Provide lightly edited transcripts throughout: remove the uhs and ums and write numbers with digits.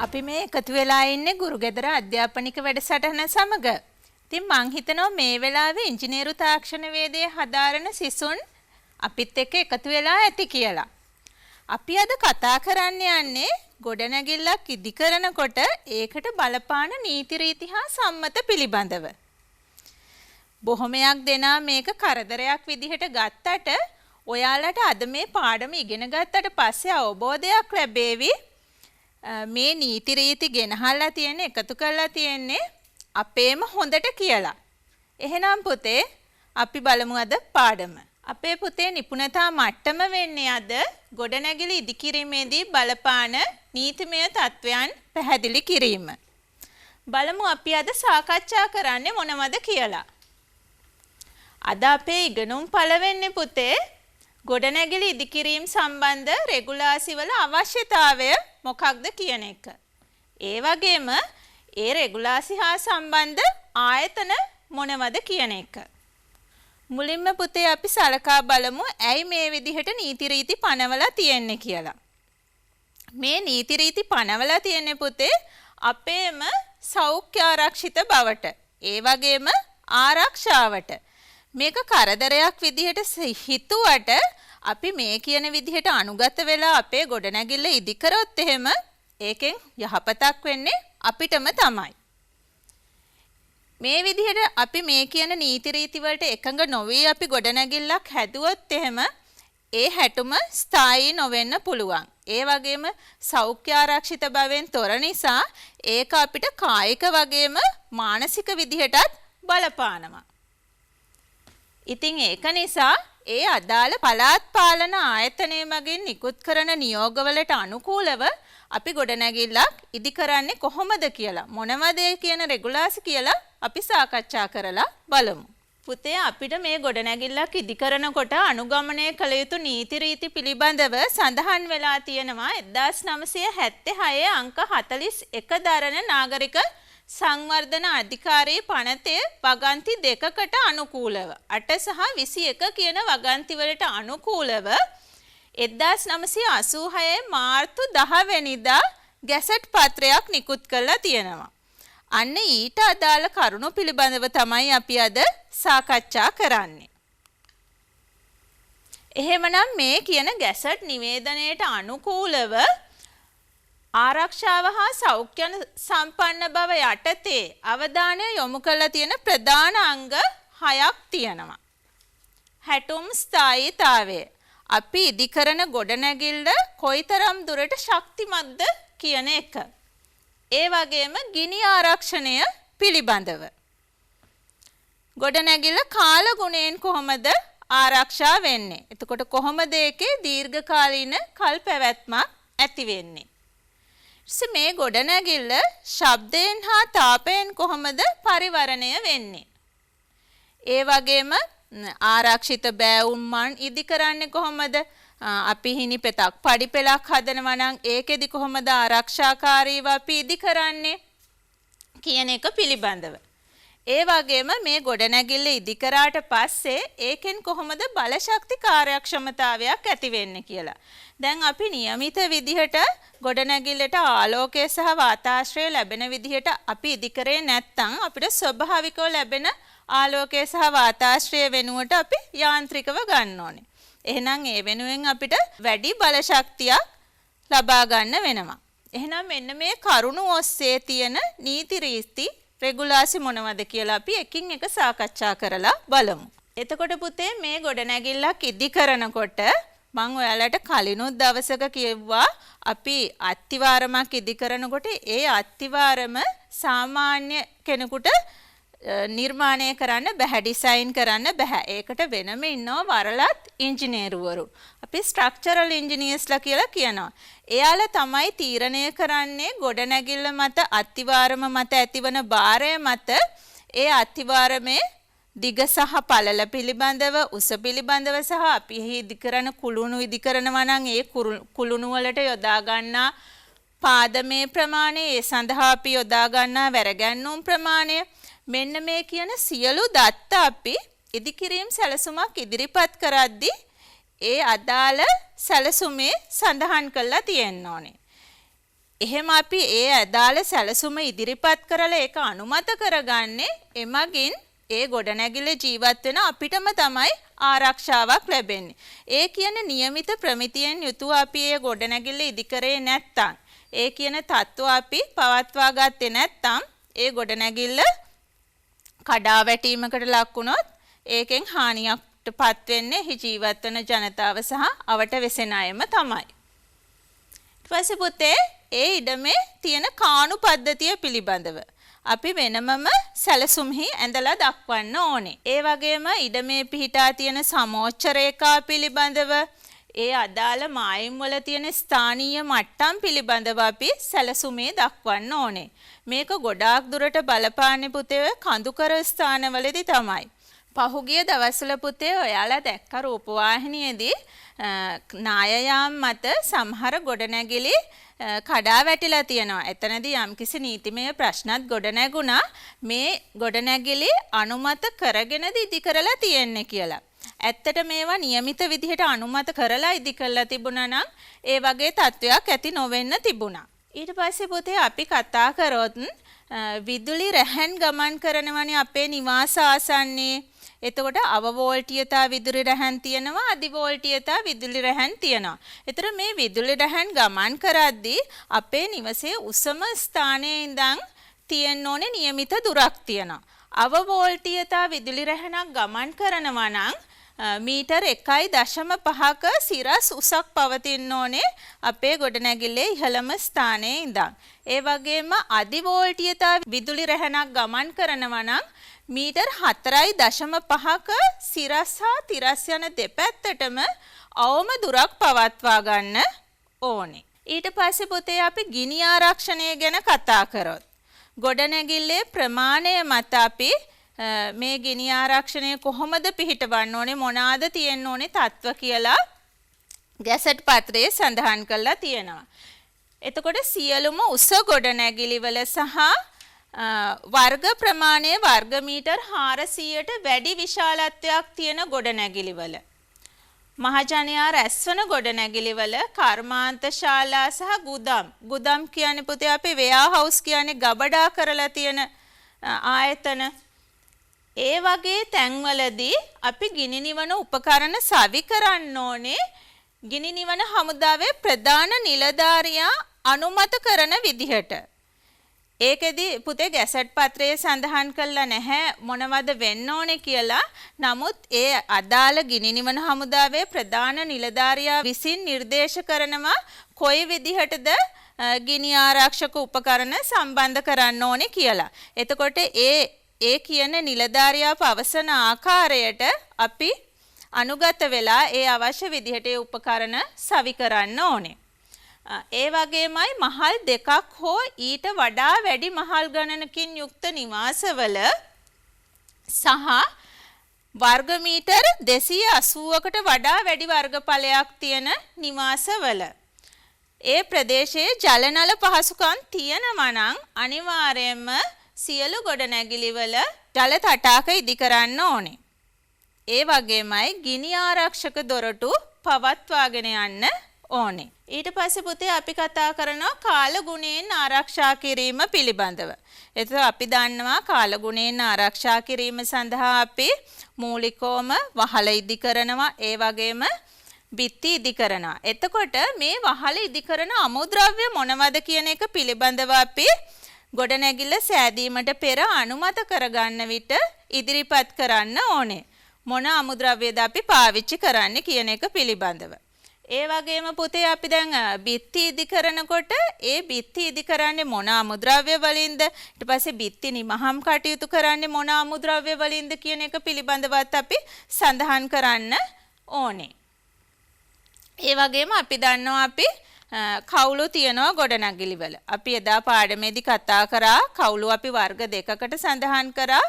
අපි මේ එකතු වෙලා ඉන්නේ ගුරුගෙදර අධ්‍යාපනික වැඩසටහන සමග. ඉතින් මං හිතනවා මේ වෙලාවේ ඉංජිනේරු තාක්ෂණ වේදයේ හදාරන සිසුන් අපිත් එක්ක එකතු වෙලා ඇති කියලා. අපි අද කතා කරන්න යන්නේ ගොඩනැගිල්ලක් ඉදි කරනකොට ඒකට බලපාන නීති රීති හා සම්මත පිළිබඳව. බොහොමයක් දෙනා මේක කරදරයක් විදිහට ගත්තට ඔයාලට අද මේ පාඩම ඉගෙන ගත්තට පස්සේ අවබෝධයක් ලැබෙවි. මේ නීති රීති ගෙනහල්ලා තියෙන්නේ එකතු කරලා තියෙන්නේ අපේම හොඳට කියලා. එහෙනම් පුතේ අපි බලමු අද පාඩම. අපේ පුතේ නිපුණතා මට්ටම වෙන්නේ අද ගොඩනැගිලි ඉදිකිරීමේදී බලපාන නීතිමය තත්වයන් පැහැදිලි කිරීම. බලමු අපි අද සාකච්ඡා කරන්නේ මොනවද කියලා. අද අපේ ඉගෙනුම් පළවෙනි පුතේ ගොඩනැගිලි ඉදිකිරීම සම්බන්ධ රෙගුලාසි වල අවශ්‍යතාවය මොකක්ද කියන එක. ඒ වගේම ඒ රෙගුලාසි හා සම්බන්ධ ආයතන මොනවද කියන එක. මුලින්ම පුතේ අපි සලකා බලමු ඇයි මේ විදිහට නීති රීති පනවලා තියෙන්නේ කියලා. මේ නීති රීති පනවලා තියෙන්නේ පුතේ අපේම සෞඛ්‍ය ආරක්ෂිත බවට ඒ වගේම ආරක්ෂාවට. මේක කරදරයක් විදිහට හිතුවට අපි මේ කියන විදිහට අනුගත වෙලා අපේ ගොඩනැගිල්ල ඉදි කරොත් එහෙම ඒකෙන් යහපතක් වෙන්නේ අපිටම තමයි. මේ විදිහට අපි මේ කියන නීති රීති වලට එකඟ නොවී අපි ගොඩනැගිල්ලක් හැදුවොත් එහෙම ඒ හැටුම ස්ථායී නොවෙන්න පුළුවන්. ඒ වගේම සෞඛ්‍ය ආරක්ෂිත බවෙන් තොර නිසා ඒක අපිට කායික වගේම මානසික විදිහටත් බලපානවා. ඉතින් ඒක නිසා ඒ අදාළ පළාත් පාලන ආයතනය මගින් නිකුත් කරන නියෝගවලට අනුකූලව අපි ගොඩනැගිල්ලක් ඉදි කරන්නේ කොහොමද කියලා මොනවද කියන රෙගුලාසි කියලා අපි සාකච්ඡා කරලා බලමු. පුතේ අපිට මේ ගොඩනැගිල්ලක් ඉදි කරනකොට අනුගමනය කළ යුතු නීති රීති පිළිබඳව සඳහන් වෙලා තියෙනවා 1976 අංක 41 දරන නාගරික සංවර්ධන අධිකාරී පනතේ වගන්ති දෙකකට අනුකූලව 8 සහ 21 කියන වගන්ති වලට අනුකූලව 1986 මාර්තු 10 වෙනිදා ගැසට් පත්‍රයක් නිකුත් කරලා තියෙනවා. අන්න ඊට අදාළ කරුණු පිළිබඳව තමයි අපි අද සාකච්ඡා කරන්නේ. එහෙමනම් මේ කියන ගැසට් නිවේදනයට අනුකූලව ආරක්ෂාව හා සෞඛ්‍ය සම්පන්න බව යටතේ අවධානය යොමු කරලා තියෙන ප්‍රධාන අංග 6ක් තියෙනවා. හැටුම් ස්ථායීතාවය. අපි ඉදි කරන ගොඩනැගිල්ල කොයිතරම් දුරට ශක්තිමත්ද කියන එක. ඒ වගේම ගිනි ආරක්ෂණය පිළිබඳව. ගොඩනැගිල්ල කාල ගුණයෙන් කොහොමද ආරක්ෂා වෙන්නේ? එතකොට කොහොමද ඒකේ දීර්ඝකාලීන කල් පැවැත්මක් ඇති වෙන්නේ? මේ ගොඩනැගිල්ල ශබ්දයෙන් හා තාපයෙන් කොහොමද පරිවරණය වෙන්නේ? ඒ වගේම ආරක්ෂිත බෑවුම් මන් ඉදි කරන්නේ කොහොමද? අපි හිණිපෙතක් පඩිපෙලක් හදනවා නම් ඒකෙදි කොහොමද ආරක්ෂාකාරීව අපි ඉදි කරන්නේ කියන එක පිළිබඳව. ඒ වගේම මේ ගොඩනැගිල්ල ඉදි කරාට පස්සේ ඒකෙන් කොහොමද බලශක්ති කාර්යක්ෂමතාවයක් ඇති වෙන්නේ කියලා. දැන් අපි નિયમિત විදිහට ගොඩනැගිල්ලට ආලෝකය සහ වාතාශ්‍රය ලැබෙන විදිහට අපි ඉදි කරේ නැත්නම් අපිට ස්වභාවිකව ලැබෙන ආලෝකය සහ වාතාශ්‍රය වෙනුවට අපි යාන්ත්‍රිකව ගන්න ඕනේ. එහෙනම් ඒ වෙනුවෙන් අපිට වැඩි බලශක්තියක් ලබා ගන්න වෙනවා. එහෙනම් මෙන්න මේ කරුණු ඔස්සේ තියෙන නීති රීති රෙගුලාසි මොනවද කියලා අපි එකින් එක සාකච්ඡා කරලා බලමු. එතකොට පුතේ මේ ගොඩනැගිල්ලක් ඉදි කරනකොට මම ඔයාලට කලිනුත් දවසක කිව්වා අපි අත්තිවාරමක් ඉදි කරනකොට ඒ අත්තිවාරම සාමාන්‍ය කෙනෙකුට නිර්මාණය කරන්න බෑ, ඩිසයින් කරන්න බෑ. ඒකට වෙනම ඉන්නවා වරලත් ඉංජිනේරුවරු. අපි ස්ට්‍රක්චරල් ඉංජිනියර්ස්ලා කියලා කියනවා. එයාලා තමයි තීරණය කරන්නේ ගොඩනැගිල්ල මත අත්තිවාරම මත ඇතිවන භාරය මත ඒ අත්තිවාරමේ දිග සහ පළල පිළිබඳව උස පිළිබඳව සහ අපි ඉදි කරන කුළුණු ඉදි කරනවා නම් ඒ කුළුණු වලට යොදා ගන්නා පාදමේ ප්‍රමාණය, ඒ සඳහා අපි යොදා ගන්නා වැරගැන්වුම් ප්‍රමාණය, මෙන්න මේ කියන සියලු දත්ත අපි ඉදිකිරීම් සැලසුමක් ඉදිරිපත් කරද්දී ඒ අදාළ සැලසුමේ සඳහන් කරලා තියෙන්න ඕනේ. එහෙම අපි ඒ අදාළ සැලසුම ඉදිරිපත් කරලා ඒක අනුමත කරගන්නේ එමගින් ඒ ගොඩනැගිල්ල ජීවත් වෙන අපිටම තමයි ආරක්ෂාවක් ලැබෙන්නේ. ඒ කියන්නේ નિયમિત ප්‍රමිතියෙන් යුතුව අපි ඒ ගොඩනැගිල්ල ඉදිකරේ නැත්තම්, ඒ කියන තත්ත්ව අපි පවත්වා ගත්තේ නැත්තම් ඒ ගොඩනැගිල්ල කඩා වැටීමකට ලක් වුණොත් ඒකෙන් හානියක්ටපත් වෙන්නේ එහි ජීවත් වෙන ජනතාව සහ අවට වෙසෙන අයම තමයි. ඊට පස්සේ පුතේ ඒ ඉඩමේ තියෙන කාණු පද්ධතිය පිළිබඳව අපි වෙනමම සැලසුම්හි ඇඳලා දක්වන්න ඕනේ. ඒ වගේම ඉඩමේ පිහිටා තියෙන සමෝච්ච රේඛා පිළිබඳව, ඒ අදාළ මායිම් වල තියෙන ස්ථානීය මට්ටම් පිළිබඳව අපි සැලසුමේ දක්වන්න ඕනේ. මේක ගොඩාක් දුරට බලපාන්නේ පුතේ කඳුකර ස්ථානවලදී තමයි. පහුගිය දවස්වල පුතේ ඔයාලා දැක්ක රූපවාහිනියේදී නායයාම් මත සමහර ගොඩනැගිලි කඩා වැටිලා තියෙනවා. එතනදී යම්කිසි නීතිමය ප්‍රශ්නත් ගොඩනැගුණා. මේ ගොඩනැගිලි අනුමත කරගෙනද ඉදි කරලා තියෙන්නේ කියලා. ඇත්තට මේවා નિયમિત විදිහට අනුමත කරලා ඉදි කරලා තිබුණා නම් ඒ වගේ තත්වයක් ඇති නොවෙන්න තිබුණා. ඊට පස්සේ පුතේ අපි කතා කරොත් විදුලි රැහැන් ගමන් කරනවනේ අපේ නිවාස ආසන්නයේ. එතකොට අවවෝල්ටීයතා විදුලි රැහැන් තියෙනවා, අධිවෝල්ටීයතා විදුලි රැහැන් තියෙනවා. ඒතර මේ විදුලි රැහැන් ගමන් කරද්දී අපේ නිවසේ උසම ස්ථානයේ ඉඳන් තියෙන්න ඕනේ નિયમિત දුරක් තියෙනවා. අවවෝල්ටීයතා විදුලි රැහැනක් ගමන් කරනවා නම් මීටර් 1.5ක සිරස් උසක් පවතින්න ඕනේ අපේ ගොඩනැගිල්ලේ ඉහළම ස්ථානයේ ඉඳන්. ඒ වගේම අධිවෝල්ටීයතා විදුලි රැහැනක් ගමන් කරනවා නම් මීටර් 4.5ක සිරස් හා තිරස් යන දෙපැත්තටම අවම දුරක් පවත්වා ගන්න ඕනේ. ඊට පස්සේ පුතේ අපි ගිනි ආරක්ෂණය ගැන කතා කරොත් ගොඩනැගිල්ලේ ප්‍රමාණය මත අපි මේ ගිනි ආරක්ෂණය කොහොමද පිහිටවන්න ඕනේ, මොනවාද තියෙන්න ඕනේ තත්ත්ව කියලා ගැසට් පත්‍රයේ සඳහන් කරලා තියෙනවා. එතකොට සියලුම උස ගොඩනැගිලි වල සහ වර්ග ප්‍රමාණය වර්ග මීටර් 400ට වැඩි විශාලත්වයක් තියෙන ගොඩනැගිලි වල, මහජනයා රැස්වන ගොඩනැගිලි වල කර්මාන්ත ශාලා සහ ගුදම් කියන්නේ පුතේ අපි වෙයා හවුස් කියන්නේ ගබඩා කරලා තියෙන ආයතන. ඒ වගේ තැන්වලදී අපි ගිනි නිවන උපකරණ සවි කරන්න ඕනේ ගිනි නිවන හමුදාවේ ප්‍රධාන නිලධාරියා අනුමත කරන විදිහට. ඒකෙදි පුතේ ගැසට් පත්‍රයේ සඳහන් කළා නැහැ මොනවද වෙන්න ඕනේ කියලා. නමුත් ඒ අදාළ ගිනි නිවන හමුදාවේ ප්‍රධාන නිලධාරියා විසින් නිර්දේශ කරනවා කොයි විදිහටද ගිනි ආරක්ෂක උපකරණ සම්බන්ධ කරන්න ඕනේ කියලා. එතකොට ඒ කියන නිලධාරියා පවසන ආකාරයට අපි අනුගත වෙලා ඒ අවශ්‍ය විදිහට ඒ උපකරණ සවි කරන්න ඕනේ. ඒ වගේමයි මහල් දෙකක් හෝ ඊට වඩා වැඩි මහල් ගණනකින් යුක්ත නිවාසවල සහ වර්ග මීටර් 280කට වඩා වැඩි වර්ගඵලයක් තියෙන නිවාසවල ඒ ප්‍රදේශයේ ජල නල පහසුකම් තියෙනවා නම් අනිවාර්යයෙන්ම සියලු ගොඩනැගිලිවල ජල තටාක ඉදි කරන්න ඕනේ. ඒ වගේමයි ගිනි ආරක්ෂක දොරටු පවත්වාගෙන යන්න ඕනේ. ඊට පස්සේ පුතේ අපි කතා කරනවා කාලගුණයෙන් ආරක්ෂා කිරීම පිළිබඳව. එතකොට අපි දන්නවා කාලගුණයෙන් ආරක්ෂා කිරීම සඳහා අපි මූලිකවම වහල ඉදි කරනවා, ඒ වගේම බිත්ති ඉදි කරනවා. එතකොට මේ වහල ඉදි කරන අමුද්‍රව්‍ය මොනවද කියන එක පිළිබඳව අපි ගොඩනැගිල්ල සෑදීමට පෙර අනුමත කරගන්න විට ඉදිරිපත් කරන්න ඕනේ. මොන අමුද්‍රව්‍යද අපි පාවිච්චි කරන්නේ කියන එක පිළිබඳව. ඒ වගේම පුතේ අපි දැන් බිත්ති ඉදි කරනකොට ඒ බිත්ති ඉදි කරන්නේ මොන අමුද්‍රව්‍ය වලින්ද, ඊට පස්සේ බිත්ති නිමහම් කටයුතු කරන්නේ මොන අමුද්‍රව්‍ය වලින්ද කියන එක පිළිබඳවත් අපි සඳහන් කරන්න ඕනේ. ඒ වගේම අපි දන්නවා අපි කවුළු තියනවා ගොඩනැගිලි වල. අපි එදා පාඩමේදී කතා කරා කවුළු අපි වර්ග දෙකකට සඳහන් කරා,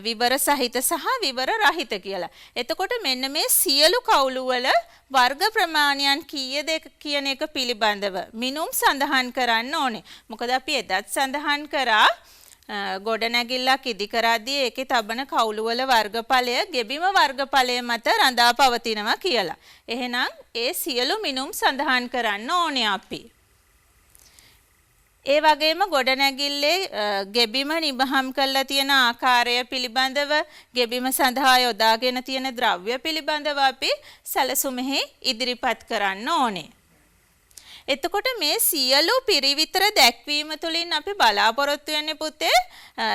විවර සහිත සහ විවර රහිත කියලා. එතකොට මෙන්න මේ සියලු කවුළු වල වර්ග ප්‍රමාණයන් කීයද කියන එක පිළිබඳව මිනුම් සඳහන් කරන්න ඕනේ. මොකද අපි එදත් සඳහන් කරා ගොඩනැගිල්ලක් ඉදි කරද්දී ඒකේ තබන කවුළු වල වර්ගඵලය ගෙබිම වර්ගඵලය මත රඳා පවතිනවා කියලා. එහෙනම් ඒ සියලු මිනුම් සඳහන් කරන්න ඕනේ අපි. ඒ වගේම ගොඩනැගිල්ලේ ගෙබිම නිබහම් කරලා තියෙන ආකාරය පිළිබඳව ගෙබිම සඳහා යොදාගෙන තියෙන ද්‍රව්‍ය පිළිබඳව අපි සැලසුමෙහි ඉදිරිපත් කරන්න ඕනේ. එතකොට මේ සියලු පිරිවිතර දැක්වීම තුළින් අපි බලාපොරොත්තු වෙන්නේ පුතේ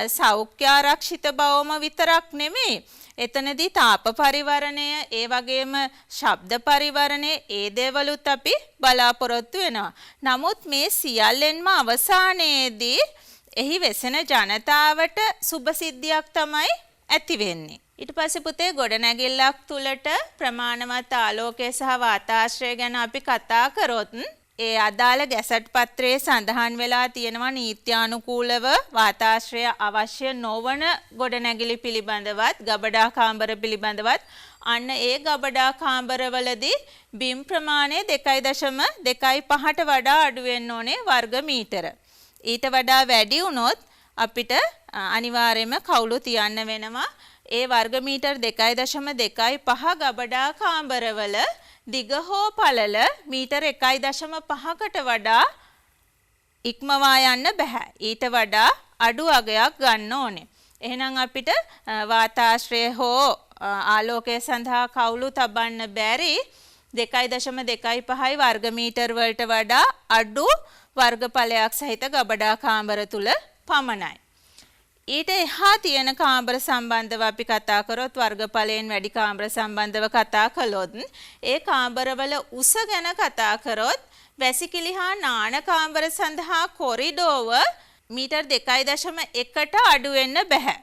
සෞඛ්‍ය ආරක්ෂිත බවම විතරක් නෙමෙයි. එතනදී තාප පරිවරණය, ඒ වගේම ශබ්ද පරිවරණය, ඒ දේවලුත් අපි බලාපොරොත්තු වෙනවා. නමුත් මේ සියල්ලෙන්ම අවසානයේදී එහි වෙසෙන ජනතාවට සුබසිද්ධියක් තමයි ඇති වෙන්නේ. ඊට පස්සේ පුතේ ගොඩනැගිල්ලක් තුලට ප්‍රමාණවත් ආලෝකය සහ වාතාශ්‍රය ගැන අපි කතා කරොත් ඒ අදාළ ගැසට් පත්‍රයේ සඳහන් වෙලා තියෙනවා නීත්‍යානුකූලව වාතාශ්‍රය අවශ්‍ය නොවන ගොඩනැගිලි පිළිබඳවත් ගබඩා කාමර පිළිබඳවත් අන්න ඒ ගබඩා කාමරවලදී බිම් ප්‍රමාණය 2.25ට වඩා අඩු වෙන්න ඕනේ වර්ග මීටර. ඊට වඩා වැඩි වුණොත් අපිට අනිවාර්යයෙන්ම කවුළු තියන්න වෙනවා. ඒ වර්ග මීටර් 2.25 ගබඩා කාමරවල දිග හෝ පළල මීටර 1.5කට වඩා ඉක්මවා යන්න බෑ. ඊට වඩා අඩු අගයක් ගන්න ඕනේ. එහෙනම් අපිට වාතාශ්‍රය හෝ ආලෝකය සඳහා කවුළු තබන්න බැරි 2.25යි වර්ග මීටර් වලට වඩා අඩු වර්ගඵලයක් සහිත ගබඩා කාමර තුල පමණයි. ඊට එහා තියෙන කාමර සම්බන්ධව අපි කතා කරොත් වර්ගඵලයෙන් වැඩි කාමර සම්බන්ධව කතා කළොත් ඒ කාමරවල උස ගැන කතා කරොත් වැසිකිලි හා නාන කාමර සඳහා කොරිඩෝව මීටර් 2.1ට අඩු වෙන්න බෑ.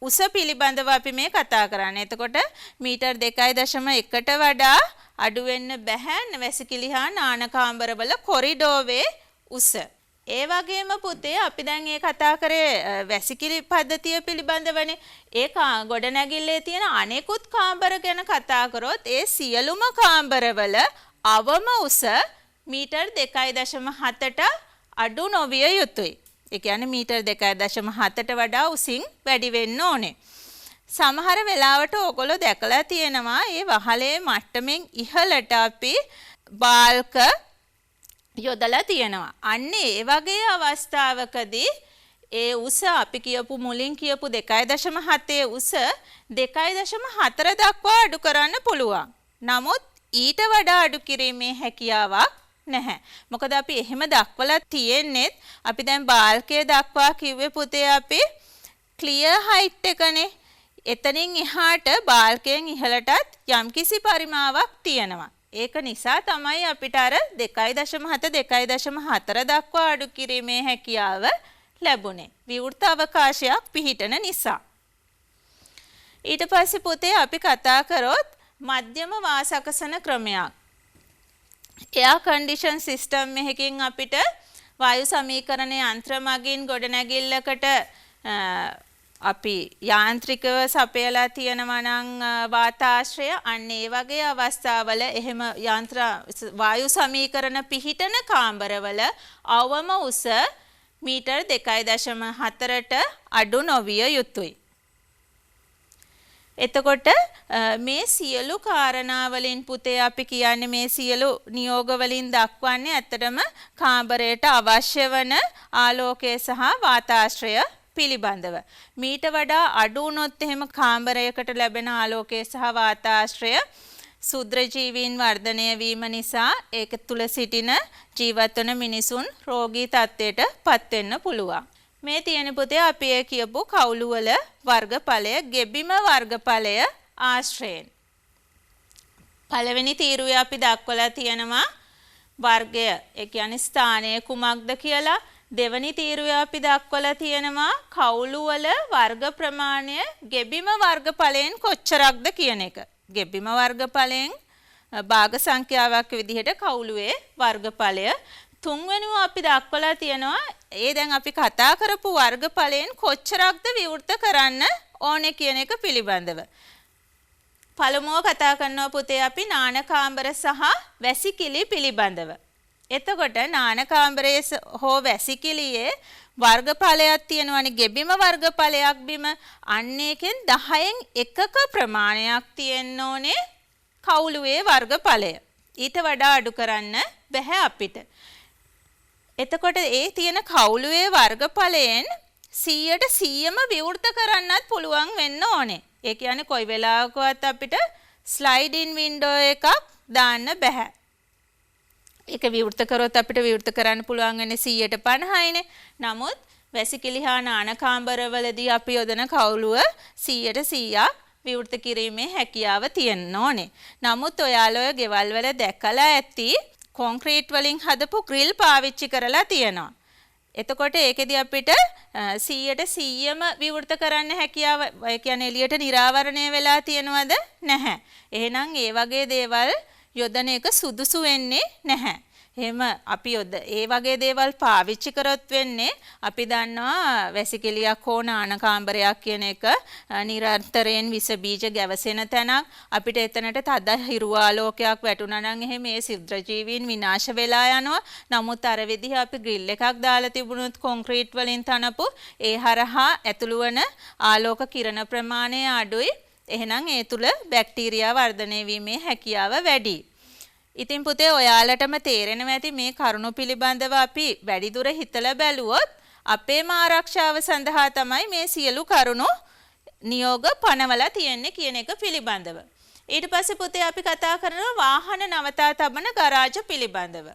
උස පිළිබඳව අපි මේ කතා කරන්නේ. එතකොට මීටර් 2.1ට වඩා අඩු වෙන්න බෑ වැසිකිලි හා නාන කාමරවල කොරිඩෝවේ උස. ඒ වගේම පුතේ අපි දැන් මේ කතා කරේ වැසිකිලි පද්ධතිය පිළිබඳවනේ. ඒ ගොඩනැගිල්ලේ තියෙන අනෙකුත් කාමර ගැන කතා කරොත් ඒ සියලුම කාමරවල අවම උස මීටර් 2.7ට අඩු නොවිය යුතුයි. ඒ කියන්නේ මීටර් 2.7ට වඩා උසින් වැඩි වෙන්න ඕනේ. සමහර වෙලාවට ඔයගොල්ලෝ දැකලා තියෙනවා මේ වහලේ මට්ටමින් ඉහළට අපි බාල්ක යොදලා තියෙනවා. අන්න ඒ වගේ අවස්ථාවකදී ඒ උස අපි කියපු මුලින් කියපු 2.7 උස 2.4 දක්වා අඩු කරන්න පුළුවන්. නමුත් ඊට වඩා අඩු කිරීමේ හැකියාවක් නැහැ. මොකද අපි එහෙම දක්වලා තියෙන්නේ අපි දැන් බාල්කය දක්වා කිව්වේ පුතේ අපි ක්ලියර් හයිට් එකනේ. එතනින් එහාට බාල්කයෙන් ඉහළටත් යම්කිසි පරිමාවක් තියෙනවා. ඒක නිසා තමයි අපිට අර 2.7 දක්වා අඩු කිරීමේ හැකියාව ලැබුණේ. විවෘත අවකාශයක් පිහිටන නිසා. ඊට පස්සේ පුතේ අපි කතා කරොත් මධ්‍යම වාසකසන ක්‍රමයක්. එයා කන්ඩිෂන් සිස්ටම් එකකින් අපිට වායු සමීකරණ යන්ත්‍ර මගින් ගොඩනැගිල්ලකට අපි යාන්ත්‍රිකව සපයලා තියෙනවා නම් වාතාශ්‍රය අන්න ඒ වගේ අවස්ථාවල එහෙම යන්ත්‍ර වායු සමීකරණ පිහිටන කාමරවල අවම උස මීටර් 2.4ට අඩු නොවිය යුතුයි. එතකොට මේ සියලු කාරණා වලින් පුතේ අපි කියන්නේ මේ සියලු නියෝග වලින් දක්වන්නේ ඇත්තටම කාමරයට අවශ්‍ය වන ආලෝකය සහ වාතාශ්‍රය පිළිබඳව. මීට වඩා අඩු වුණොත් එහෙම කාමරයකට ලැබෙන ආලෝකය සහ වාතාශ්‍රය ශුද්‍ර ජීවීන් වර්ධනය වීම නිසා ඒක තුල සිටින ජීවත් වන මිනිසුන් රෝගී තත්ත්වයට පත් වෙන්න පුළුවන්. මේ තියෙන පුතේ අපි කියපු කවුළු වල වර්ගඵලය ගෙබිම වර්ගඵලය ආශ්‍රයෙන්. පළවෙනි තීරුවේ අපි දක්වලා තියෙනවා වර්ගය ඒ කියන්නේ ස්ථානය කුමක්ද කියලා. දෙවනි තීරුවේ අපි දක්වලා තියෙනවා කවුළු වල වර්ග ප්‍රමාණය ගෙබිම වර්ගඵලයෙන් කොච්චරක්ද කියන එක. ගෙබිම වර්ගඵලයෙන් භාග සංඛ්‍යාවක් විදිහට කවුළුවේ වර්ගඵලය. තුන්වෙනිව අපි දක්වලා තියෙනවා ඒ දැන් අපි කතා කරපු වර්ගඵලයෙන් කොච්චරක්ද විවෘත කරන්න ඕනේ කියන එක පිළිබඳව. පළමුව කතා කරනවා පුතේ අපි නාන කාමර සහ වැසිකිලි පිළිබඳව. එතකොට නාන කාමරයේ හෝ වැසිකිළියේ වර්ගඵලයක් තියෙනවනේ ගෙබිම වර්ගඵලයක් බිම අන්න එකෙන් 10න් එකක ප්‍රමාණයක් තියෙන්න ඕනේ කවුළුවේ වර්ගඵලය. ඊට වඩා අඩු කරන්න බෑ අපිට. එතකොට ඒ තියෙන කවුළුවේ වර්ගඵලයෙන් 100%ම විවෘත කරන්නත් පුළුවන් වෙන්න ඕනේ. ඒ කියන්නේ කොයි වෙලාවකවත් අපිට ස්ලයිඩ් ඉන් වින්ඩෝ එකක් දාන්න බෑ. ඒක විවෘත කරොත් අපිට විවෘත කරන්න පුළුවන් වෙන්නේ 150යිනේ. නමුත් වැසිකිලි හා නාන කාමරවලදී අපි යොදන කවුළුව 100% විවෘත කිරීමේ හැකියාව තියෙන්න ඕනේ. නමුත් ඔයාලා ඔය ගෙවල් වල දැකලා ඇති කොන්ක්‍රීට් වලින් හදපු ග්‍රිල් පාවිච්චි කරලා තියෙනවා. එතකොට ඒකෙදි අපිට 100%ම විවෘත කරන්න හැකියාව, ඒ කියන්නේ එළියට නිරාවරණය වෙලා තියෙනවද? නැහැ. එහෙනම් ඒ වගේ දේවල් යොදන එක සුදුසු වෙන්නේ නැහැ. එහෙම අපි ඒ වගේ දේවල් පාවිච්චි කරොත් වෙන්නේ අපි දන්නවා වැසිකිළියක් හෝ නාන කාමරයක් කියන එක නිරන්තරයෙන් විස බීජ ගැවසෙන තැනක්. අපිට එතනට තද හිරුආලෝකයක් වැටුණා නම් එහෙම මේ සිද්‍රජීවීන් විනාශ වෙලා යනවා. නමුත් අර විදිහ අපි ග්‍රිල් එකක් දාලා තිබුණොත් කොන්ක්‍රීට් වලින් තනපු ඒ හරහා ඇතුළු වන ආලෝක කිරණ ප්‍රමාණය අඩුයි. එහෙනම් ඒ තුල බැක්ටීරියා වර්ධනය වීමේ හැකියාව වැඩි. ඉතින් පුතේ ඔයාලටම තේරෙනවා ඇති මේ කරුණු පිළිබඳව අපි වැඩිදුර හිතලා බැලුවොත් අපේම ආරක්ෂාව සඳහා තමයි මේ සියලු කරුණු නියෝග පනවලා තියෙන්නේ කියන එක පිළිබඳව. ඊට පස්සේ පුතේ අපි කතා කරනවා වාහන නවතා තබන ගරාජ පිළිබඳව.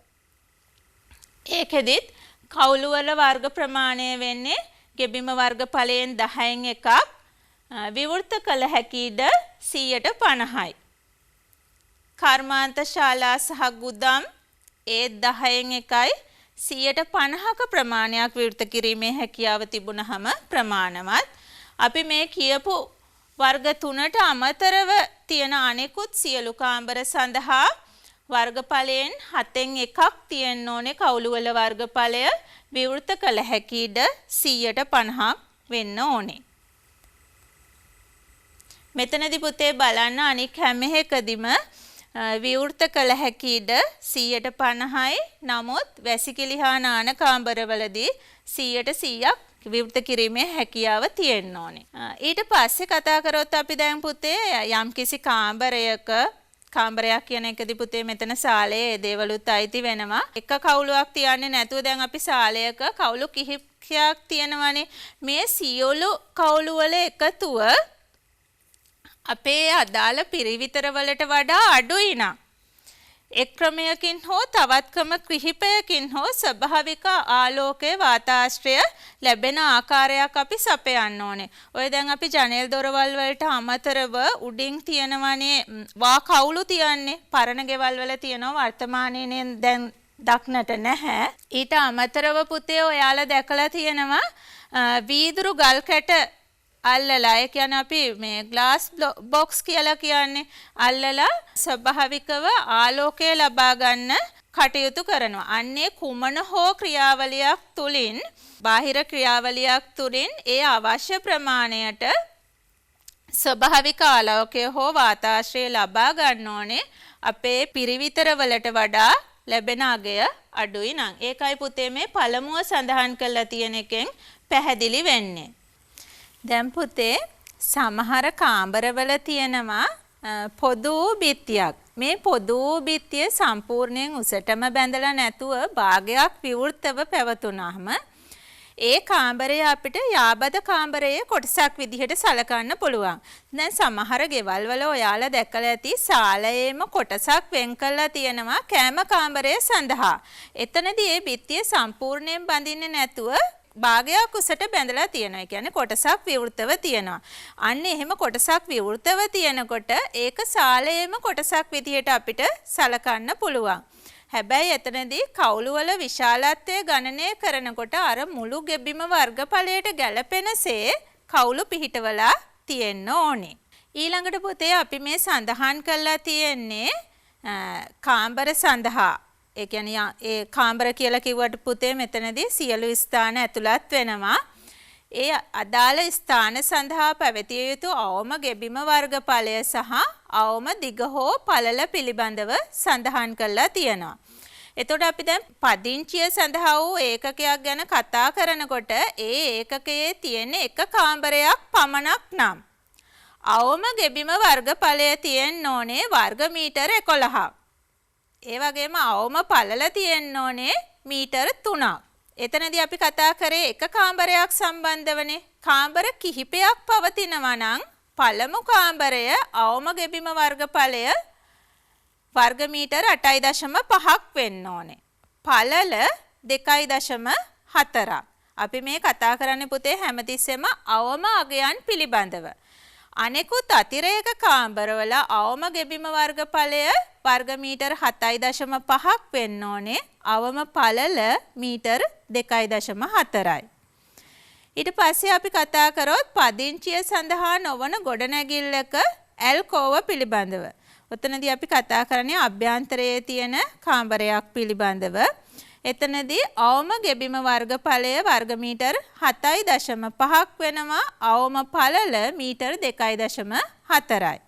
ඒකෙදිත් කවුළු වල වර්ග ප්‍රමාණය වෙන්නේ ගෙබිම වර්ගඵලයෙන් 10න් එකක් විවෘත කළ හැකි ඉඩ 50%යි. කර්මාන්ත ශාලා සහ ගුදම් ඒ 10න් එකයි 50%ක ප්‍රමාණයක් විවෘත කිරීමේ හැකියාව තිබුණහම ප්‍රමාණවත්. අපි මේ කියපු වර්ග 3ට අමතරව තියෙන අනෙකුත් සියලු කාමර සඳහා වර්ගඵලයෙන් 7න් එකක් තියෙන්න ඕනේ. කවුළු වල වර්ගඵලය විවෘත කළ හැකි ඉඩ 50%ක් වෙන්න ඕනේ. මෙතනදී පුතේ බලන්න අනික් හැම එකදීම විවෘත කළ හැකි ඉඩ 50%යි. නමුත් වැසිකිලි හා නාන කාමරවලදී 100% විවෘත කිරීමේ හැකියාව තියෙන්න ඕනේ. ඊට පස්සේ කතා කරොත් අපි දැන් පුතේ යම්කිසි කාමරයක් කියන එකදී පුතේ මෙතන සාලයේ දේවලුත් අයිති වෙනවා. එක කවුළුවක් තියන්නේ නැතුව දැන් අපි සාලයක කවුළු කිහිපයක් තියෙනවානේ. මේ සියලු කවුළු වල එකතුව අපේ අදාළ පිරිවිතර වලට වඩා අඩුයි නම් එක් ක්‍රමයකින් හෝ තවත් ක්‍රම කිහිපයකින් හෝ ස්වභාවික ආලෝකයේ වාතාශ්‍රය ලැබෙන ආකාරයක් අපි සපයන්න ඕනේ. ඔය දැන් අපි ජනෙල් දොරවල් වලට අමතරව උඩින් තියෙනවනේ වා කවුළු තියන්නේ. පරණ ගෙවල් වල තියෙනවා, වර්තමානයේ දැන් දක්නට නැහැ. ඊට අමතරව පුතේ ඔයාලා දැකලා තියෙනවා වීදුරු ගල් කැට අල්ලලා, ඒ කියන්නේ අපි මේ ග්ලාස් බොක්ස් කියලා කියන්නේ අල්ලලා ස්වභාවිකව ආලෝකය ලබා ගන්න කටයුතු කරනවා. අන්නේ කුමන හෝ ක්‍රියාවලියක් තුලින්, බාහිර ක්‍රියාවලියක් තුලින් ඒ අවශ්‍ය ප්‍රමාණයට ස්වභාවික ආලෝකය හෝ වාතාශ්‍රය ලබා ගන්න ඕනේ. අපේ පිරිවිතර වලට වඩා ලැබෙන අගය අඩුයි නම්. ඒකයි පුතේ මේ පළමුව සඳහන් කරලා තියෙන එකෙන් පැහැදිලි වෙන්නේ. දැන් පුතේ සමහර කාමරවල තියෙනවා පොදු බිත්තියක්. මේ පොදු බිත්තිය සම්පූර්ණයෙන් උසටම බැඳලා නැතුව භාගයක් විවෘතව පැවතුනහම ඒ කාමරය අපිට යාබද කාමරයේ කොටසක් විදිහට සලකන්න පුළුවන්. දැන් සමහර ගෙවල් වල ඔයාලා දැකලා ඇති සාලයේම කොටසක් වෙන් කරලා තියෙනවා කෑම කාමරය සඳහා. එතනදී ඒ බිත්තිය සම්පූර්ණයෙන් බඳින්නේ නැතුව භාගයක් උසට බැඳලා තියෙනවා. ඒ කියන්නේ කොටසක් විවෘතව තියෙනවා. අන්න එහෙම කොටසක් විවෘතව තියෙනකොට ඒක සාලයේම කොටසක් විදිහට අපිට සලකන්න පුළුවන්. හැබැයි එතනදී කවුළු වල විශාලත්වය ගණනය කරනකොට අර මුළු ගෙබිම වර්ගඵලයට ගැලපෙනසේ කවුළු පිහිටවලා තියෙන්න ඕනේ. ඊළඟට පුතේ අපි මේ සඳහන් කරලා තියෙන්නේ කාමර සඳහා. ඒ කියන්නේ ඒ කාමර කියලා කිව්වට පුතේ මෙතනදී සියලු ස්ථාන ඇතුළත් වෙනවා. ඒ අදාළ ස්ථාන සඳහා පැවතිය යුතු අවම ගෙබිම වර්ගඵලය සහ අවම දිග හෝ පළල පිළිබඳව සඳහන් කරලා තියෙනවා. එතකොට අපි දැන් පදිංචිය සඳහා වූ ඒකකයක් ගැන කතා කරනකොට ඒ ඒකකයේ තියෙන එක කාමරයක් පමණක් නම් අවම ගෙබිම වර්ගඵලය තියෙන්න ඕනේ වර්ග මීටර 11ක්. ඒ වගේම අවම පළල තියෙන්න ඕනේ මීටර 3ක්. එතනදී අපි කතා කරේ එක කාමරයක් සම්බන්ධවනේ. කාමර කිහිපයක් පවතිනවා නම් පළමු කාමරය අවම ගෙබිම වර්ගඵලය වර්ග මීටර 8.5ක් වෙන්න ඕනේ. පළල 2.4ක්. අපි මේ කතා කරන්නේ පුතේ හැමතිස්සෙම අවම අගයන් පිළිබඳව. අනෙකුත් අතිරේක කාමරවල අවම ගෙබිම වර්ගඵලය වර්ග මීටර 7.5ක් වෙන්න ඕනේ. අවම පළල මීටර 2.4යි. ඊට පස්සේ අපි කතා කරොත් පදිංචිය සඳහා නොවන ගොඩනැගිල්ලක ඇල්කෝව පිළිබඳව. ඔතනදී අපි කතා කරන්නේ අභ්‍යන්තරයේ තියෙන කාමරයක් පිළිබඳව. එතනදී අවම ගෙබිම වර්ගඵලය වර්ග මීටර 7.5ක් වෙනවා. අවම පළල මීටර 2.4යි.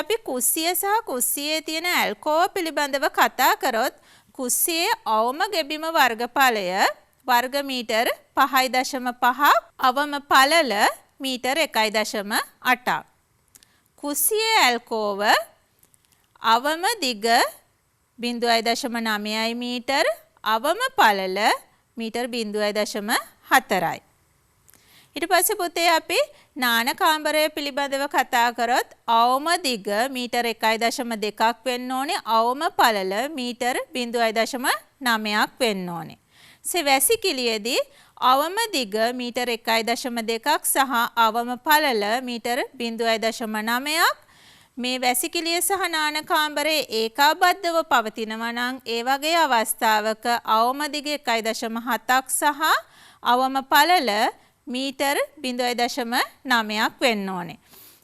අපි කුස්සිය සහ කුස්සියේ තියෙන ඇල්කෝව පිළිබඳව කතා කරොත් කුස්සියේ අවම ගෙබිම වර්ගඵලය වර්ග මීටර 5.5ක් අවම පළල මීටර 1.8ක්. කුස්සියේ ඇල්කෝව අවම දිග 0.9යි මීටර අවම පළල මීටර 0.4යි. ඊට පස්සේ පුතේ අපි නාන කාමරය පිළිබඳව කතා කරොත් අවම දිග මීටර 1.2ක් වෙන්න ඕනේ. අවම පළල මීටර 0.9ක් වෙන්න ඕනේ. වැසිකිළියේදී අවම දිග මීටර 1.2ක් සහ අවම පළල මීටර 0.9ක්. මේ වැසිකිළිය සහ නාන කාමරයේ ඒකාබද්ධව පවතිනවා නම් ඒ වගේ අවස්ථාවක අවම දිග 1.7ක් සහ අවම පළල මීටර 0.9ක් වෙන්න ඕනේ.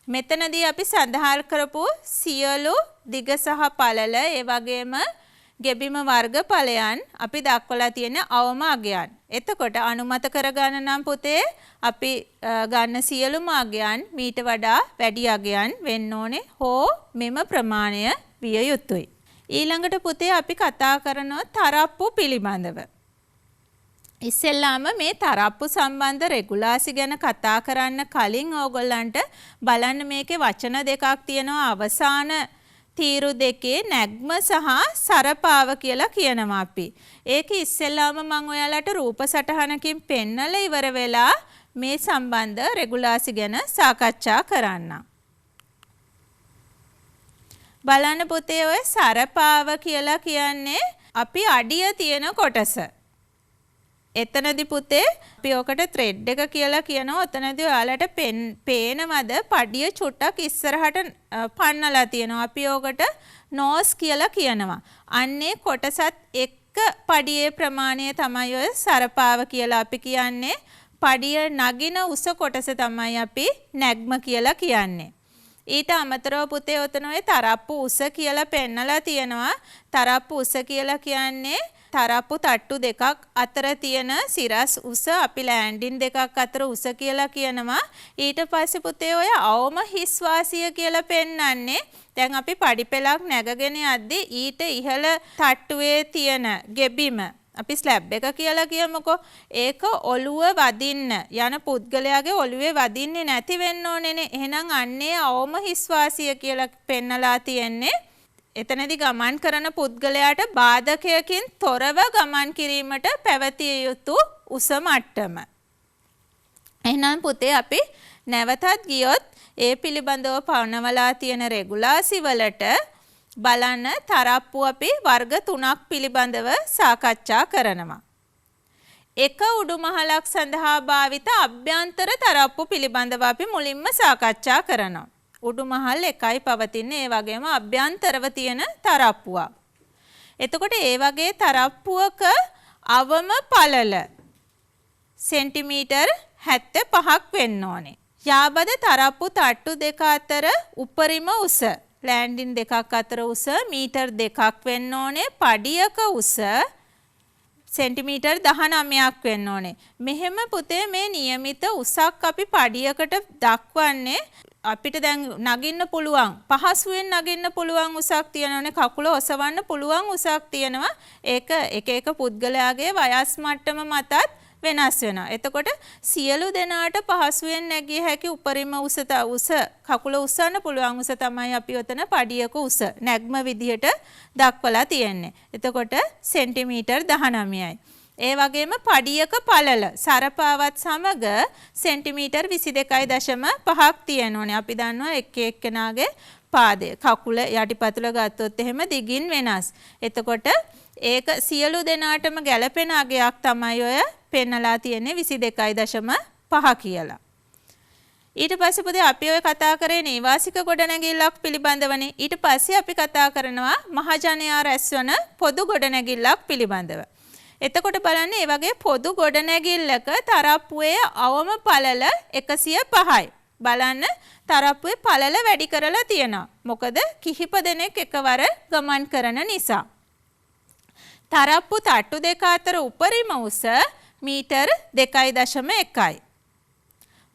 මෙතනදී අපි සඳහන් කරපු සියලු දිග සහ පළල ඒ වගේම ගෙබිම වර්ගඵලයන් අපි දක්වලා තියෙන අවම අගයන්. එතකොට අනුමත කරගන්න නම් පුතේ අපි ගන්න සියලුම අගයන් මීට වඩා වැඩි අගයන් වෙන්න ඕනේ හෝ මෙම ප්‍රමාණය විය යුතුයි. ඊළඟට පුතේ අපි කතා කරනවා තරප්පු පිළිබඳව. ඉස්සෙල්ලාම මේ තරප්පු සම්බන්ධ රෙගුලාසි ගැන කතා කරන්න කලින් ඕගොල්ලන්ට බලන්න මේකේ වචන දෙකක් තියෙනවා. අවසාන තීරු දෙකේ නැග්ම සහ සරපාව කියලා කියනවා අපි. ඒක ඉස්සෙල්ලාම මම ඔයාලට රූප සටහනකින් පෙන්නලා ඉවර වෙලා මේ සම්බන්ධ රෙගුලාසි ගැන සාකච්ඡා කරන්න. බලන්න පුතේ ඔය සරපාව කියලා කියන්නේ අපි අඩිය තියෙන කොටස. එතනදී පුතේ අපි ඔකට ත්‍රෙඩ් එක කියලා කියනවා. ඔතනදී ඔයාලට පේනවද පඩිය චුට්ටක් ඉස්සරහට පන්නලා තියෙනවා. අපි ඔකට නෝස් කියලා කියනවා. අන්නේ කොටසත් එක්ක පඩියේ ප්‍රමාණය තමයි ඔය සරපාව කියලා අපි කියන්නේ. පඩිය නගින උස කොටස තමයි අපි නැග්ම කියලා කියන්නේ. ඊට අමතරව පුතේ ඔතන ඔය තරප්පු උස කියලා පෙන්නලා තියෙනවා. තරප්පු උස කියලා කියන්නේ තරප්පු තට්ටු දෙකක් අතර තියෙන සිරස් උස අපි ලෑන්ඩින් දෙකක් අතර උස කියලා කියනවා. ඊට පස්සේ පුතේ ඔය අවම හිස් වාසිය කියලා පෙන්නන්නේ දැන් අපි පඩිපෙලක් නැගගෙන යද්දී ඊට ඉහළ තට්ටුවේ තියෙන ගෙබිම අපි ස්ලැබ් එක කියලා කියමුකෝ. ඒක ඔළුව වදින්න යන පුද්ගලයාගේ ඔළුවේ වදින්නේ නැති වෙන්න ඕනේනේ. එහෙනම් අන්නේ අවම හිස් වාසිය කියලා පෙන්නලා තියෙන්නේ. එතනදී ගමන් කරන පුද්ගලයාට බාධකයකින් තොරව ගමන් කිරීමට පැවතිය යුතු උස මට්ටම. එහෙනම් පුතේ අපි නැවතත් ගියොත් ඒ පිළිබඳව පනවලා තියෙන රෙගුලාසි වලට බලන්න තරප්පු අපි වර්ග 3ක් පිළිබඳව සාකච්ඡා කරනවා. එක උඩුමහලක් සඳහා භාවිත අභ්‍යන්තර තරප්පු පිළිබඳව අපි මුලින්ම සාකච්ඡා කරනවා. උඩුමහල් එකයි පවතින්නේ. ඒ වගේම අභ්‍යන්තරව තියෙන තරප්පුවක්. එතකොට ඒ වගේ තරප්පුවක අවම පළල සෙන්ටිමීටර් 75ක් වෙන්න ඕනේ. යාබද තරප්පු තට්ටු දෙක අතර උපරිම උස ලෑන්ඩින් දෙකක් අතර උස මීටර් 2ක් වෙන්න ඕනේ. පඩියක උස සෙන්ටිමීටර් 19ක් වෙන්න ඕනේ. මෙහෙම පුතේ මේ નિયમિત උසක් අපි පඩියකට දක්වන්නේ අපිට දැන් නගින්න පුළුවන් පහසුවෙන් නගින්න පුළුවන් උසක් තියෙනවනේ. කකුල ඔසවන්න පුළුවන් උසක් තියෙනවා. ඒක එක එක පුද්ගලයාගේ වයස් මට්ටම මතත් වෙනස් වෙනවා. එතකොට සියලු දෙනාට පහසුවෙන් නැගිය හැකි උපරිම උස කකුල උස්සන්න පුළුවන් උස තමයි අපි ඔතන පඩියක උස නැග්ම විදිහට දක්වලා තියෙන්නේ. එතකොට සෙන්ටිමීටර් 19යි. ඒ වගේම පඩියක පළල සරපාවත් සමග සෙන්ටිමීටර් 22.5ක් තියෙනෝනේ. අපි දන්නවා එක් එක්කෙනාගේ පාදය කකුල යටිපතුල ගත්තොත් එහෙම දිගින් වෙනස්. එතකොට ඒක සියලු දෙනාටම ගැළපෙන අගයක් තමයි ඔය පෙන්නලා තියෙන්නේ 22.5 කියලා. ඊට පස්සේ පුතේ අපි ඔය කතා කරේ නේවාසික ගොඩනැගිල්ලක් පිළිබඳවනේ. ඊට පස්සේ අපි කතා කරනවා මහජනයා රැස්වන පොදු ගොඩනැගිල්ලක් පිළිබඳව. එතකොට බලන්න මේ වගේ පොදු ගොඩනැගිල්ලක තරප්පුවේ අවම පළල 105යි. බලන්න තරප්පුවේ පළල වැඩි කරලා තියෙනවා. මොකද කිහිප දෙනෙක් එකවර ගමන් කරන නිසා. තරප්පු තට්ටු දෙක අතර උපරිම උස මීටර් 2.1යි.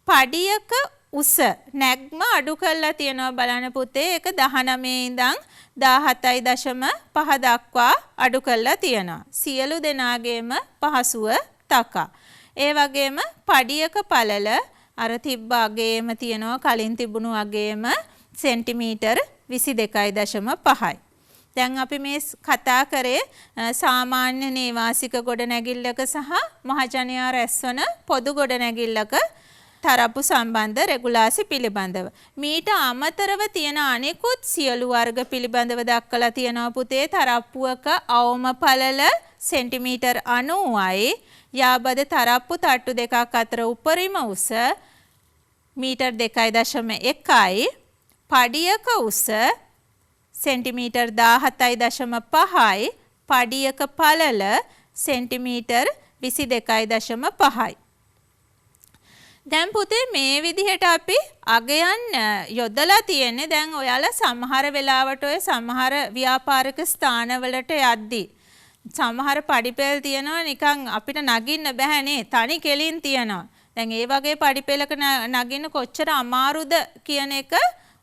පඩියක උස නැග්ම අඩු කරලා තියෙනවා බලන්න පුතේ. ඒක 19 ඉඳන් 17.5 දක්වා අඩු කරලා තියෙනවා. සියලු දෙනාගේම පහසුව තකා. ඒ වගේම පඩියක පළල අර තිබ්බ අගේම තියෙනවා කලින් තිබුණු අගේම සෙන්ටිමීටර් 22.5යි. දැන් අපි මේ කතා කරේ සාමාන්‍ය නේවාසික ගොඩනැගිල්ලක සහ මහජනයා රැස්වන පොදු ගොඩනැගිල්ලක තරප්පු සම්බන්ධ රෙගුලාසි පිළිබඳව. මීට අමතරව තියෙන අනෙකුත් සියලු වර්ග පිළිබඳව දක්වලා තියෙනවා පුතේ. තරප්පුවක අවම පළල සෙන්ටිමීටර් 90යි. යාබද තරප්පු තට්ටු දෙකක් අතර උපරිම උස මීටර් 2.1යි. පඩියක උස සෙන්ටිමීටර් 17.5යි. පඩියක පළල සෙන්ටිමීටර් 22.5යි. දැන් පුතේ මේ විදිහට අපි අගයන් යොදලා තියෙන්නේ. දැන් ඔයාලා සමහර වෙලාවට ඔය සමහර ව්‍යාපාරික ස්ථානවලට යද්දී සමහර පඩිපෙළ තියෙනවා නිකන් අපිට නගින්න බෑනේ, තනි කෙලින් තියෙනවා. දැන් ඒ වගේ පඩිපෙළක නගින්න කොච්චර අමාරුද කියන එක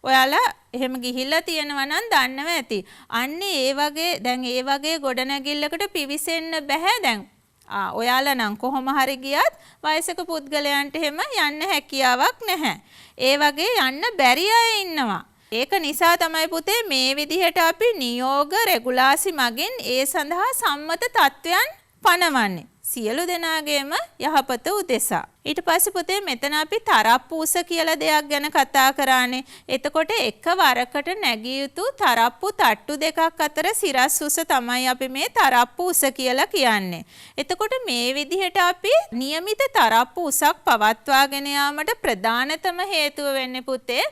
ඔයාලා එහෙම ගිහිල්ලා තියෙනවා නම් දන්නව ඇති. අන්නේ ඒ වගේ දැන් ඒ වගේ ගොඩනැගිල්ලකට පිවිසෙන්න බෑ දැන්. ඔයාලා නම් කොහොම හරි ගියත් වයසක පුද්ගලයන්ට එහෙම යන්න හැකියාවක් නැහැ. ඒ වගේ යන්න බැරි අය ඉන්නවා. ඒක නිසා තමයි පුතේ මේ විදිහට අපි නියෝග රෙගුලාසි මගින් ඒ සඳහා සම්මත තත්වයන් පනවන්නේ. සියලු දෙනාගේම යහපත උදෙසා. ඊට පස්සේ පුතේ මෙතන අපි තරප්පු උස කියලා දෙයක් ගැන කතා කරානේ. එතකොට එකවරකට නැගිය යුතු තරප්පු තට්ටු දෙකක් අතර සිරස් උස තමයි අපි මේ තරප්පු උස කියලා කියන්නේ. එතකොට මේ විදිහට අපි નિયમિત තරප්පු උසක් පවත්වාගෙන යාමට ප්‍රධානතම හේතුව වෙන්නේ පුතේ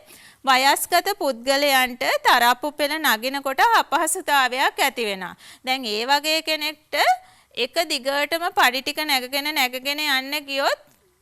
වයස්ගත පුද්ගලයන්ට තරප්පු පෙළ නගිනකොට අපහසුතාවයක් ඇති වෙනවා. දැන් ඒ වගේ කෙනෙක්ට එක දිගටම පඩි ටික නැගගෙන යන්න ගියොත්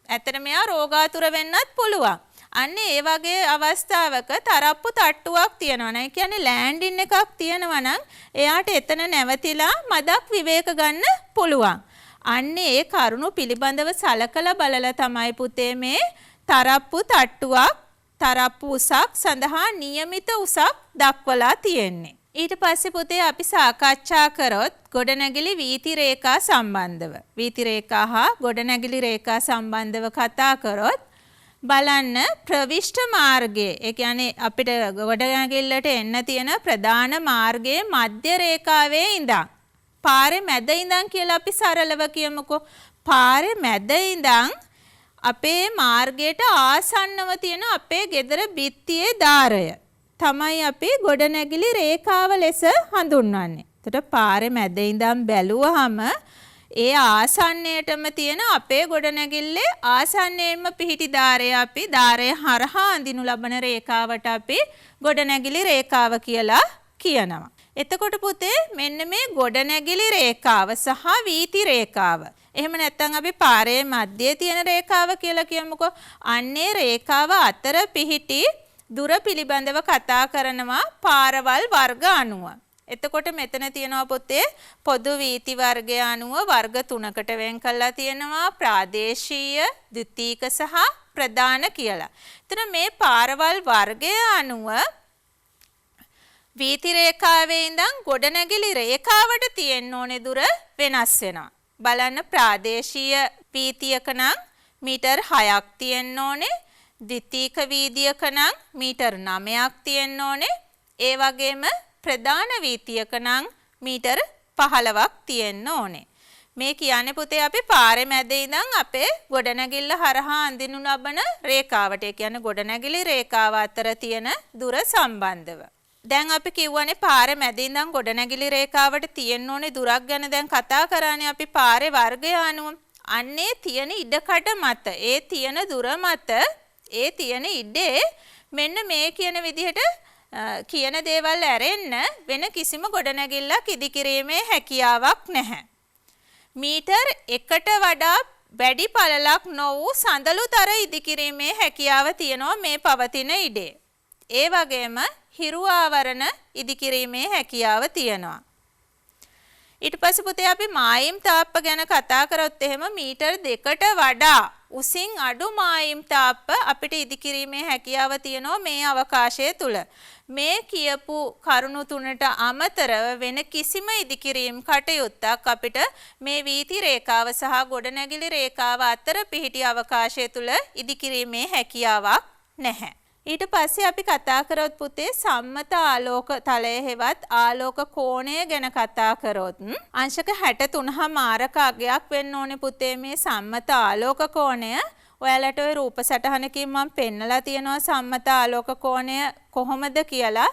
ඇත්තට මෙයා රෝගාතුර වෙන්නත් පුළුවන්. අන්න ඒ වගේ අවස්ථාවක තරප්පු තට්ටුවක් තියෙනවා නේ. කියන්නේ ලෑන්ඩින් එකක් තියෙනවා නම් එයාට එතන නැවතිලා මදක් විවේක ගන්න පුළුවන්. අන්න ඒ කරුණු පිළිබඳව සලකලා බලලා තමයි පුතේ මේ තරප්පු තට්ටුවක් තරප්පු උසක් සඳහා નિયમિત උසක් දක්වලා තියෙන්නේ. ඊට පස්සේ පුතේ අපි සාකච්ඡා කරොත් ගොඩනැගිලි වීති රේඛා සම්බන්ධව. වීති රේඛා හා ගොඩනැගිලි රේඛා සම්බන්ධව කතා කරොත් බලන්න ප්‍රවිෂ්ඨ මාර්ගයේ ඒ කියන්නේ අපිට ගොඩනැගිල්ලට එන්න තියෙන ප්‍රධාන මාර්ගයේ මධ්‍ය රේඛාවේ ඉඳන් පාරේ මැද ඉඳන් කියලා අපි සරලව කියමුකෝ. පාරේ මැද ඉඳන් අපේ මාර්ගයට ආසන්නව තියෙන අපේ ගෙදර බිත්තියේ දාරය තමයි අපි ගොඩනැගිලි රේඛාව ලෙස හඳුන්වන්නේ. එතකොට පාරේ මැද ඉඳන් බැලුවහම ඒ ආසන්නයටම තියෙන අපේ ගොඩනැගිල්ලේ ආසන්නයෙන්ම පිහිටි දාරය අපි දාරය හරහා අඳිනු ලබන රේඛාවට අපි ගොඩනැගිලි රේඛාව කියලා කියනවා. එතකොට පුතේ මෙන්න මේ ගොඩනැගිලි රේඛාව සහ වීති රේඛාව. එහෙම නැත්නම් අපි පාරේ මැදේ තියෙන රේඛාව කියලා කියමුකෝ. අන්නේ රේඛාව අතර පිහිටි දුර පිළිබඳව කතා කරනවා පාරවල් වර්ග අනුව. එතකොට මෙතන තියෙනවා පුතේ පොදු වීති වර්ගය අනුව වර්ග තුනකට වෙන් කරලා තියෙනවා ප්‍රාදේශීය, ද්විතීක සහ ප්‍රධාන කියලා. එතන මේ පාරවල් වර්ගය අනුව වීති රේඛාවේ ඉඳන් ගොඩනැගිලි රේඛාවට තියෙන්න ඕනේ දුර වෙනස් වෙනවා. බලන්න ප්‍රාදේශීය වීතියක නම් මීටර් 6ක් තියෙන්න ඕනේ. ද්විතීක වීදියක නම් මීටර් 9ක් තියෙන්න ඕනේ. ඒ වගේම ප්‍රධාන වීතියක නම් මීටර් 15ක් තියෙන්න ඕනේ. මේ කියන්නේ පුතේ අපි පාරේ මැද ඉඳන් අපේ ගොඩනැගිල්ල හරහා අඳිනු ලබන රේඛාවට. ඒ කියන්නේ ගොඩනැගිලි රේඛාව අතර තියෙන දුර සම්බන්ධව. දැන් අපි කියවනේ පාරේ මැද ඉඳන් ගොඩනැගිලි රේඛාවට තියෙන්න ඕනේ දුරක් ගැන දැන් කතා කරානේ අපි පාරේ වර්ගය අනුව. අන්නේ තියෙන ඉඩකඩ මත ඒ තියෙන දුර මත ඒ තියෙන ඉඩේ මෙන්න මේ කියන විදිහට කියන දේවල් ඇරෙන්න වෙන කිසිම ගොඩනැගිල්ලක් ඉදිකිරීමේ හැකියාවක් නැහැ. මීටර් 1ට වඩා වැඩි පළලක් නො වූ සඳළුතර ඉදිකිරීමේ හැකියාව තියෙනවා මේ පවතින ඉඩේ. ඒ වගේම හිරු ආවරණ ඉදිකිරීමේ හැකියාව තියෙනවා. ඊට පස්සේ පුතේ අපි මායිම් තාප්ප ගැන කතා කරොත් එහෙම මීටර් 2ට වඩා උසින් අඩු මායිම් තාප්ප අපිට ඉදිකිරීමේ හැකියාව තියෙනවා මේ අවකාශය තුල. මේ කියපු කරුණු තුනට අමතරව වෙන කිසිම ඉදිකිරීම් කටයුත්තක් අපිට මේ වීති රේඛාව සහ ගොඩනැගිලි රේඛාව අතර පිහිටි අවකාශය තුල ඉදිකිරීමේ හැකියාවක් නැහැ. ඊට පස්සේ අපි කතා කරොත් පුතේ සම්මත ආලෝක තලය හෙවත් ආලෝක කෝණය ගැන කතා කරොත් අංශක 63මාරක අගයක් වෙන්න ඕනේ පුතේ මේ සම්මත ආලෝක කෝණය. ඔයාලට ওই රූප සටහනකින් මම පෙන්නලා තියෙනවා සම්මත ආලෝක කෝණය කොහොමද කියලා.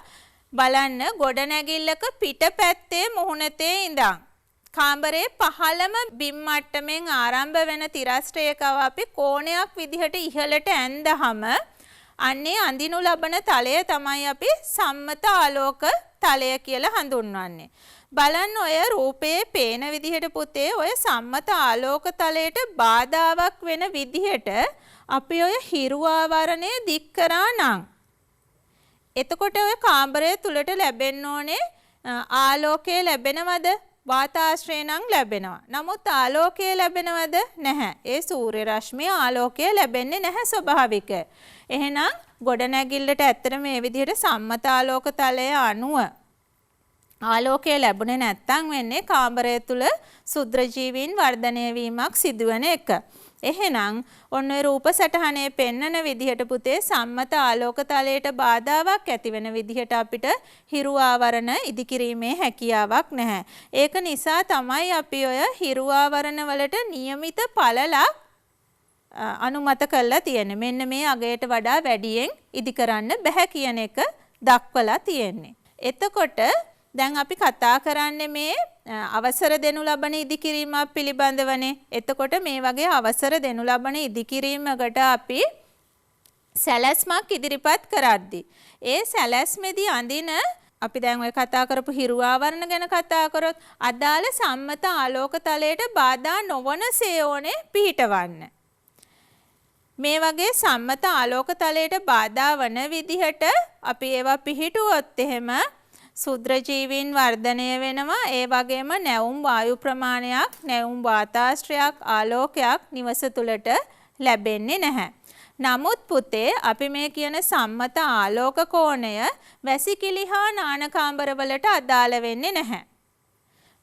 බලන්න ගොඩනැගිල්ලක පිටපැත්තේ මුහුණතේ ඉඳන් කාමරයේ පහළම බිම් මට්ටමින් ආරම්භ වෙන තිරස් රේඛාව අපි කෝණයක් විදිහට ඉහළට ඇඳහම අන්නේ අඳිනු ලබන තලය තමයි අපි සම්මත ආලෝක තලය කියලා හඳුන්වන්නේ. බලන්න ඔය රූපයේ පේන විදිහට පුතේ ඔය සම්මත ආලෝක තලයට බාධාවක් වෙන විදිහට අපි ඔය හිරු ආවරණය දික් කරා නම් එතකොට ඔය කාමරය තුලට ලැබෙන්න ඕනේ ආලෝකය ලැබෙනවද? වාතාශ්‍රය නම් ලැබෙනවා. නමුත් ආලෝකය ලැබෙනවද? නැහැ. ඒ සූර්ය රශ්මිය ආලෝකය ලැබෙන්නේ නැහැ ස්වභාවික. එහෙනම් ගොඩනැගිල්ලට ඇත්තට මේ විදිහට සම්මත ආලෝක තලය අනුව ආලෝකය ලැබුණේ නැත්තම් වෙන්නේ කාමරය තුල සුද්‍ර ජීවීන් වර්ධනය වීමක් සිදුවන එක. එහෙනම් ඔන්න ඔය රූප සටහනේ පෙන්නන විදිහට පුතේ සම්මත ආලෝක තලයට බාධාවක් ඇති වෙන විදිහට අපිට හිරු ආවරණ ඉදිකිරීමේ හැකියාවක් නැහැ. ඒක නිසා තමයි අපි ඔය හිරු ආවරණ වලට નિયમિત පළලක් අනුමත කරලා තියෙන්නේ. මෙන්න මේ අගයට වඩා වැඩියෙන් ඉදි කරන්න බෑ කියන එක දක්වලා තියෙන්නේ. එතකොට දැන් අපි කතා කරන්නේ මේ අවසර දෙනු ලබන ඉදිකිරීමක් පිළිබඳවනේ. එතකොට මේ වගේ අවසර දෙනු ලබන ඉදිකිරීමකට අපි සැලැස්මක් ඉදිරිපත් කරද්දී ඒ සැලැස්මේදී අඳින අපි දැන් ඔය කතා කරපු හිරු ආවරණ ගැන කතා කරොත් අදාළ සම්මත ආලෝක තලයට බාධා නොවනසේ ඕනේ පිහිටවන්න. මේ වගේ සම්මත ආලෝක තලයට බාධා වන විදිහට අපි ඒවා පිහිටුවොත් එහෙම සුද්‍ර ජීවීන් වර්ධනය වෙනවා. ඒ වගේම නැවුම් වායු ප්‍රමාණයක්, නැවුම් වාතාශ්‍රයක්, ආලෝකයක් නිවස තුලට ලැබෙන්නේ නැහැ. නමුත් පුතේ අපි මේ කියන සම්මත ආලෝක කෝණය වැසිකිලි හා නාන කාමර වලට අදාළ වෙන්නේ නැහැ.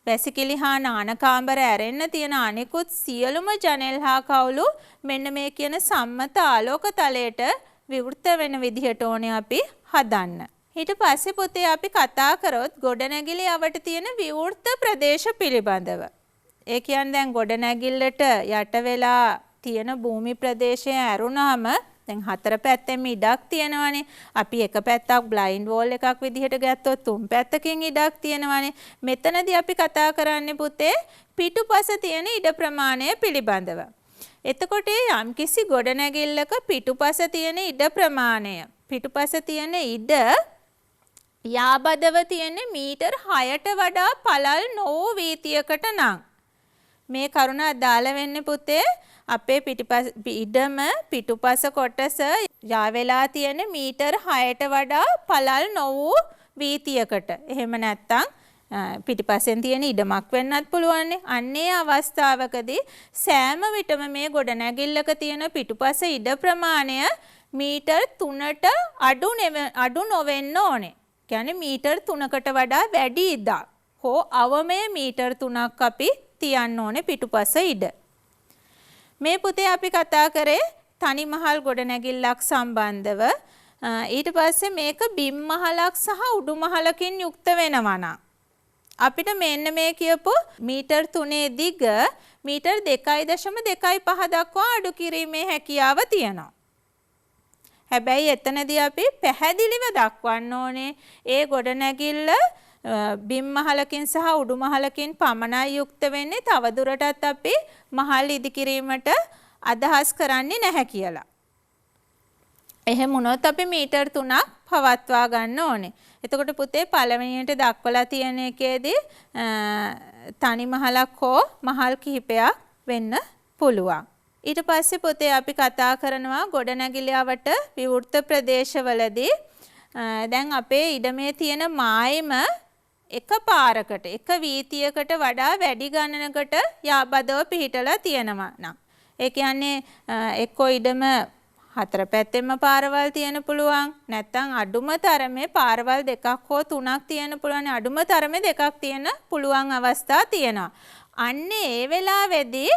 වැසිකිලි හා නාන කාමර ඇරෙන්න තියෙන අනිකුත් සියලුම ජනෙල් හා කවුළු මෙන්න මේ කියන සම්මත ආලෝක තලයට විවෘත වෙන විදිහට ඕනේ අපි හදන්න. ඊට පස්සේ පුතේ අපි කතා කරොත් ගොඩනැගිලි අවට තියෙන විවෘත ප්‍රදේශ පිළිබඳව. ඒ කියන්නේ දැන් ගොඩනැගිල්ලට යට වෙලා තියෙන භූමි ප්‍රදේශය ඇරුණාම දැන් හතර පැත්තෙම ඉඩක් තියෙනවානේ. අපි එක පැත්තක් බ්ලයින්ඩ් වෝල් එකක් විදිහට ගත්තොත් තුන් පැත්තකින් ඉඩක් තියෙනවානේ. මෙතනදී අපි කතා කරන්නේ පුතේ පිටුපස තියෙන ඉඩ ප්‍රමාණය පිළිබඳව. එතකොට යම්කිසි ගොඩනැගිල්ලක පිටුපස තියෙන ඉඩ ප්‍රමාණය පිටුපස තියෙන ඉඩ යාබදව තියෙන්නේ මීටර් 6ට වඩා පළල් නොවූ වීතියකට නම් මේ කරුණ අදාළ වෙන්නේ පුතේ අපේ ඉඩම පිටුපස කොටස යා වෙලා තියෙන මීටර් 6ට වඩා පළල් නොවූ වීතියකට. එහෙම නැත්නම් පිටිපස්සෙන් තියෙන ඉඩමක් වෙන්නත් පුළුවන්. අන්නේ අවස්ථාවකදී සෑම විටම මේ ගොඩනැගිල්ලක තියෙන පිටුපස ඉඩ ප්‍රමාණය මීටර් 3ට අඩු නොවෙන්න ඕනේ. කියන්නේ මීටර් 3කට වඩා වැඩි ඉඩක් හෝ අවමය මීටර් 3ක් අපි තියන්න ඕනේ පිටුපස ඉඩ. මේ පුතේ අපි කතා කරේ තනි මහල් ගොඩනැගිල්ලක් සම්බන්ධව. ඊට පස්සේ මේක බිම් මහලක් සහ උඩු මහලකින් යුක්ත වෙනවා නම් අපිට මෙන්න මේ කියපු මීටර් 3 දිග මීටර් 2.25 දක්වා අඩු කිරීමේ හැකියාව තියෙනවා. හැබැයි එතනදී අපි පැහැදිලිව දක්වන්න ඕනේ ඒ ගොඩනැගිල්ල බිම් මහලකින් සහ උඩු මහලකින් පමණයි යුක්ත වෙන්නේ. තවදුරටත් අපි මහල් ඉදිකිරීමට අදහස් කරන්නේ නැහැ කියලා. එහෙම වුණොත් අපි මීටර් 3ක් පවත්වා ගන්න ඕනේ. එතකොට පුතේ පළවෙනියට දක්වලා තියෙන එකේදී තනි මහලක් හෝ මහල් කිහිපයක් වෙන්න පුළුවන්. ඊට පස්සේ පුතේ අපි කතා කරනවා ගොඩනැගිල්ලවට විවෘත ප්‍රදේශවලදී දැන් අපේ ඉඩමේ තියෙන මායිම එක පාරකට එක වීතියකට වඩා වැඩි ගණනකට යාබදව පිහිටලා තියෙනවා නම් ඒ කියන්නේ එක්කෝ ඉඩම හතර පැත්තෙම පාරවල් තියෙන පුළුවන් නැත්නම් අඩුම තරමේ පාරවල් දෙකක් හෝ තුනක් තියෙන පුළුවන් අඩුම තරමේ දෙකක් තියෙන පුළුවන් අවස්ථා තියෙනවා. අන්න ඒ වෙලාවේදී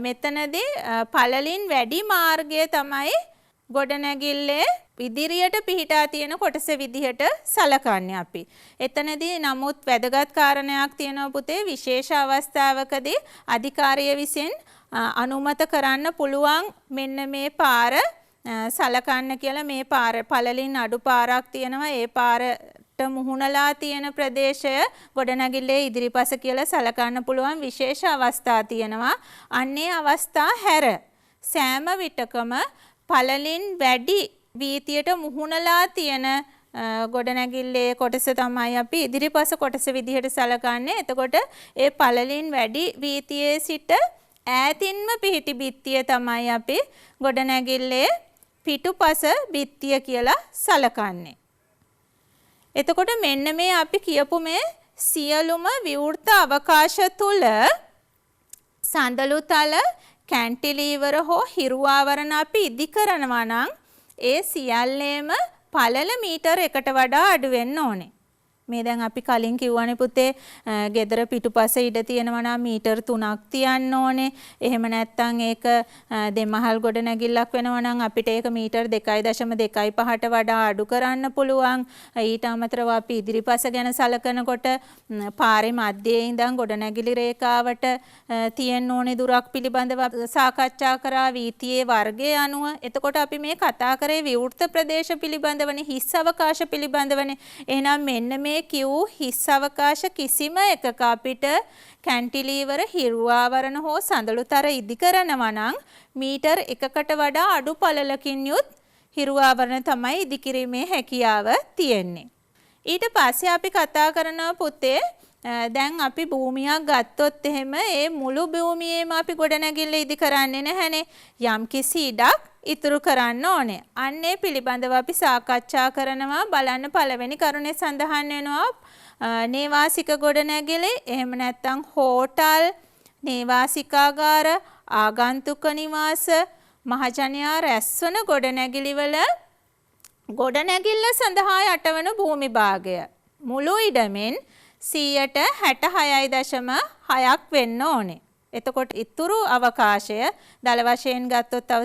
මෙතනදී පළලින් වැඩි මාර්ගය තමයි ගොඩනැගිල්ලේ ඉදිරියට පිහිටා තියෙන කොටස විදිහට සලකන්නේ අපි. එතනදී නමුත් වැදගත් කාරණයක් තියෙනවා පුතේ විශේෂ අවස්ථාවකදී අධිකාරිය විසින් අනුමත කරන්න පුළුවන් මෙන්න මේ පාර සලකන්න කියලා. මේ පාර පළලින් අඩු පාරක් තියෙනවා ඒ පාරට මුහුණලා තියෙන ප්‍රදේශය ගොඩනැගිල්ලේ ඉදිරිපස කියලා සලකන්න පුළුවන් විශේෂ අවස්ථා තියෙනවා. අන්නේ අවස්ථා හැර සෑම විටකම පළලින් වැඩි වීතියට මුහුණලා තියෙන ගොඩනැගිල්ලේ කොටස තමයි අපි ඉදිරිපස කොටස විදිහට සලකන්නේ. එතකොට ඒ පළලින් වැඩි වීතියේ සිට ඈතින්ම පිහිටි බිත්තිය තමයි අපි ගොඩනැගිල්ලේ පිටුපස බිත්තිය කියලා සලකන්නේ. එතකොට මෙන්න මේ අපි කියපු මේ සියලුම විවෘත අවකාශ තුල සඳලු තල කැන්ටිලීවර හෝ හිරු ආවරණ අපි ඉදි කරනවා නම් ඒ සියල්ලේම පළල මීටර 1ට වඩා අඩු වෙන්න ඕනේ. මේ දැන් අපි කලින් කිව්වනේ පුතේ ගෙදර පිටුපස ඉඩ තියෙනවා නම් මීටර් 3ක් තියන්න ඕනේ. එහෙම නැත්නම් ඒක දෙමහල් ගොඩනැගිල්ලක් වෙනවා නම් අපිට ඒක මීටර් 2.25ට වඩා අඩු කරන්න පුළුවන්. ඊට අමතරව අපි ඉදිරිපස ගැන සලකනකොට පාරේ මැදේ ඉඳන් ගොඩනැගිලි රේඛාවට තියෙන්න ඕනේ දුරක් පිළිබඳව සාකච්ඡා කරා වීතියේ වර්ගය අනුව. එතකොට අපි මේ කතා කරේ විවෘත ප්‍රදේශ පිළිබඳවනේ හිස් අවකාශ පිළිබඳවනේ. එහෙනම් මෙන්න මේ කිව් හිස් අවකාශ කිසිම එකක අපිට කැන්ටිලීවර හිරු ආවරණ හෝ සඳළුතර ඉදි කරනවා නම් මීටර් 1කට වඩා අඩු පළලකින් යුත් හිරු ආවරණ තමයි ඉදි කිරීමේ හැකියාව තියෙන්නේ. ඊට පස්සේ අපි කතා කරනවා පුතේ දැන් අපි භූමියක් ගත්තොත් එහෙම ඒ මුළු භූමියේම අපි ගොඩනැගිල්ල ඉදි කරන්නේ නැහැනේ. යම්කිසි ඉඩක් ඉතුරු කරන්න ඕනේ. අන්නේ පිළිබඳව අපි සාකච්ඡා කරනවා. බලන්න පළවෙනි කරුණේ සඳහන් වෙනවා නේවාසික ගොඩනැගිලි, එහෙම නැත්නම් හෝටල්, නේවාසිකාගාර, ආගන්තුක නිවාස, මහජනයා රැස්වන ගොඩනැගිලිවල ගොඩනැගිල්ල සඳහා යටවන භූමි භාගය මුළු ඉඩමෙන් 66.6ක් වෙන්න ඕනේ. එතකොට ඉතුරු අවකාශය දල වශයෙන් ගත්තොත් තව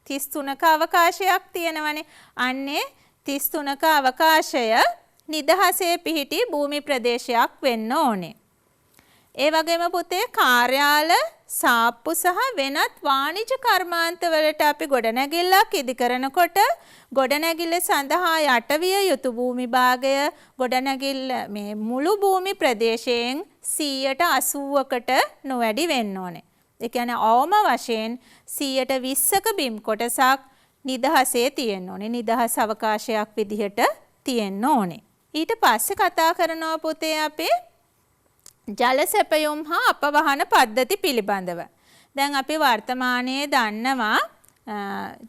33ක අවකාශයක් තියෙනවනේ. අන්නේ 33ක අවකාශය නිදහසේ පිහිටි භූමි ප්‍රදේශයක් වෙන්න ඕනේ. ඒ වගේම පුතේ කාර්යාල, සාප්පු සහ වෙනත් වාණිජ කර්මාන්තවලට අපි ගොඩනැගිල්ලක් ඉදි කරනකොට ගොඩනැගිල්ල සඳහා යටවිය යුතු භූමි භාගය ගොඩනැගිල්ල මේ මුළු භූමි ප්‍රදේශයෙන් 80%කට නොවැඩි වෙන්න ඕනේ. ඒ කියන්නේ අවම වශයෙන් 20%ක බිම් කොටසක් නිදහසේ තියෙන්න ඕනේ. නිදහස් අවකාශයක් විදිහට තියෙන්න ඕනේ. ඊට පස්සේ කතා කරනවා පුතේ අපේ ජල සැපයුම් හා අපවහන පද්ධති පිළිබඳව. දැන් අපි වර්තමානයේ දන්නවා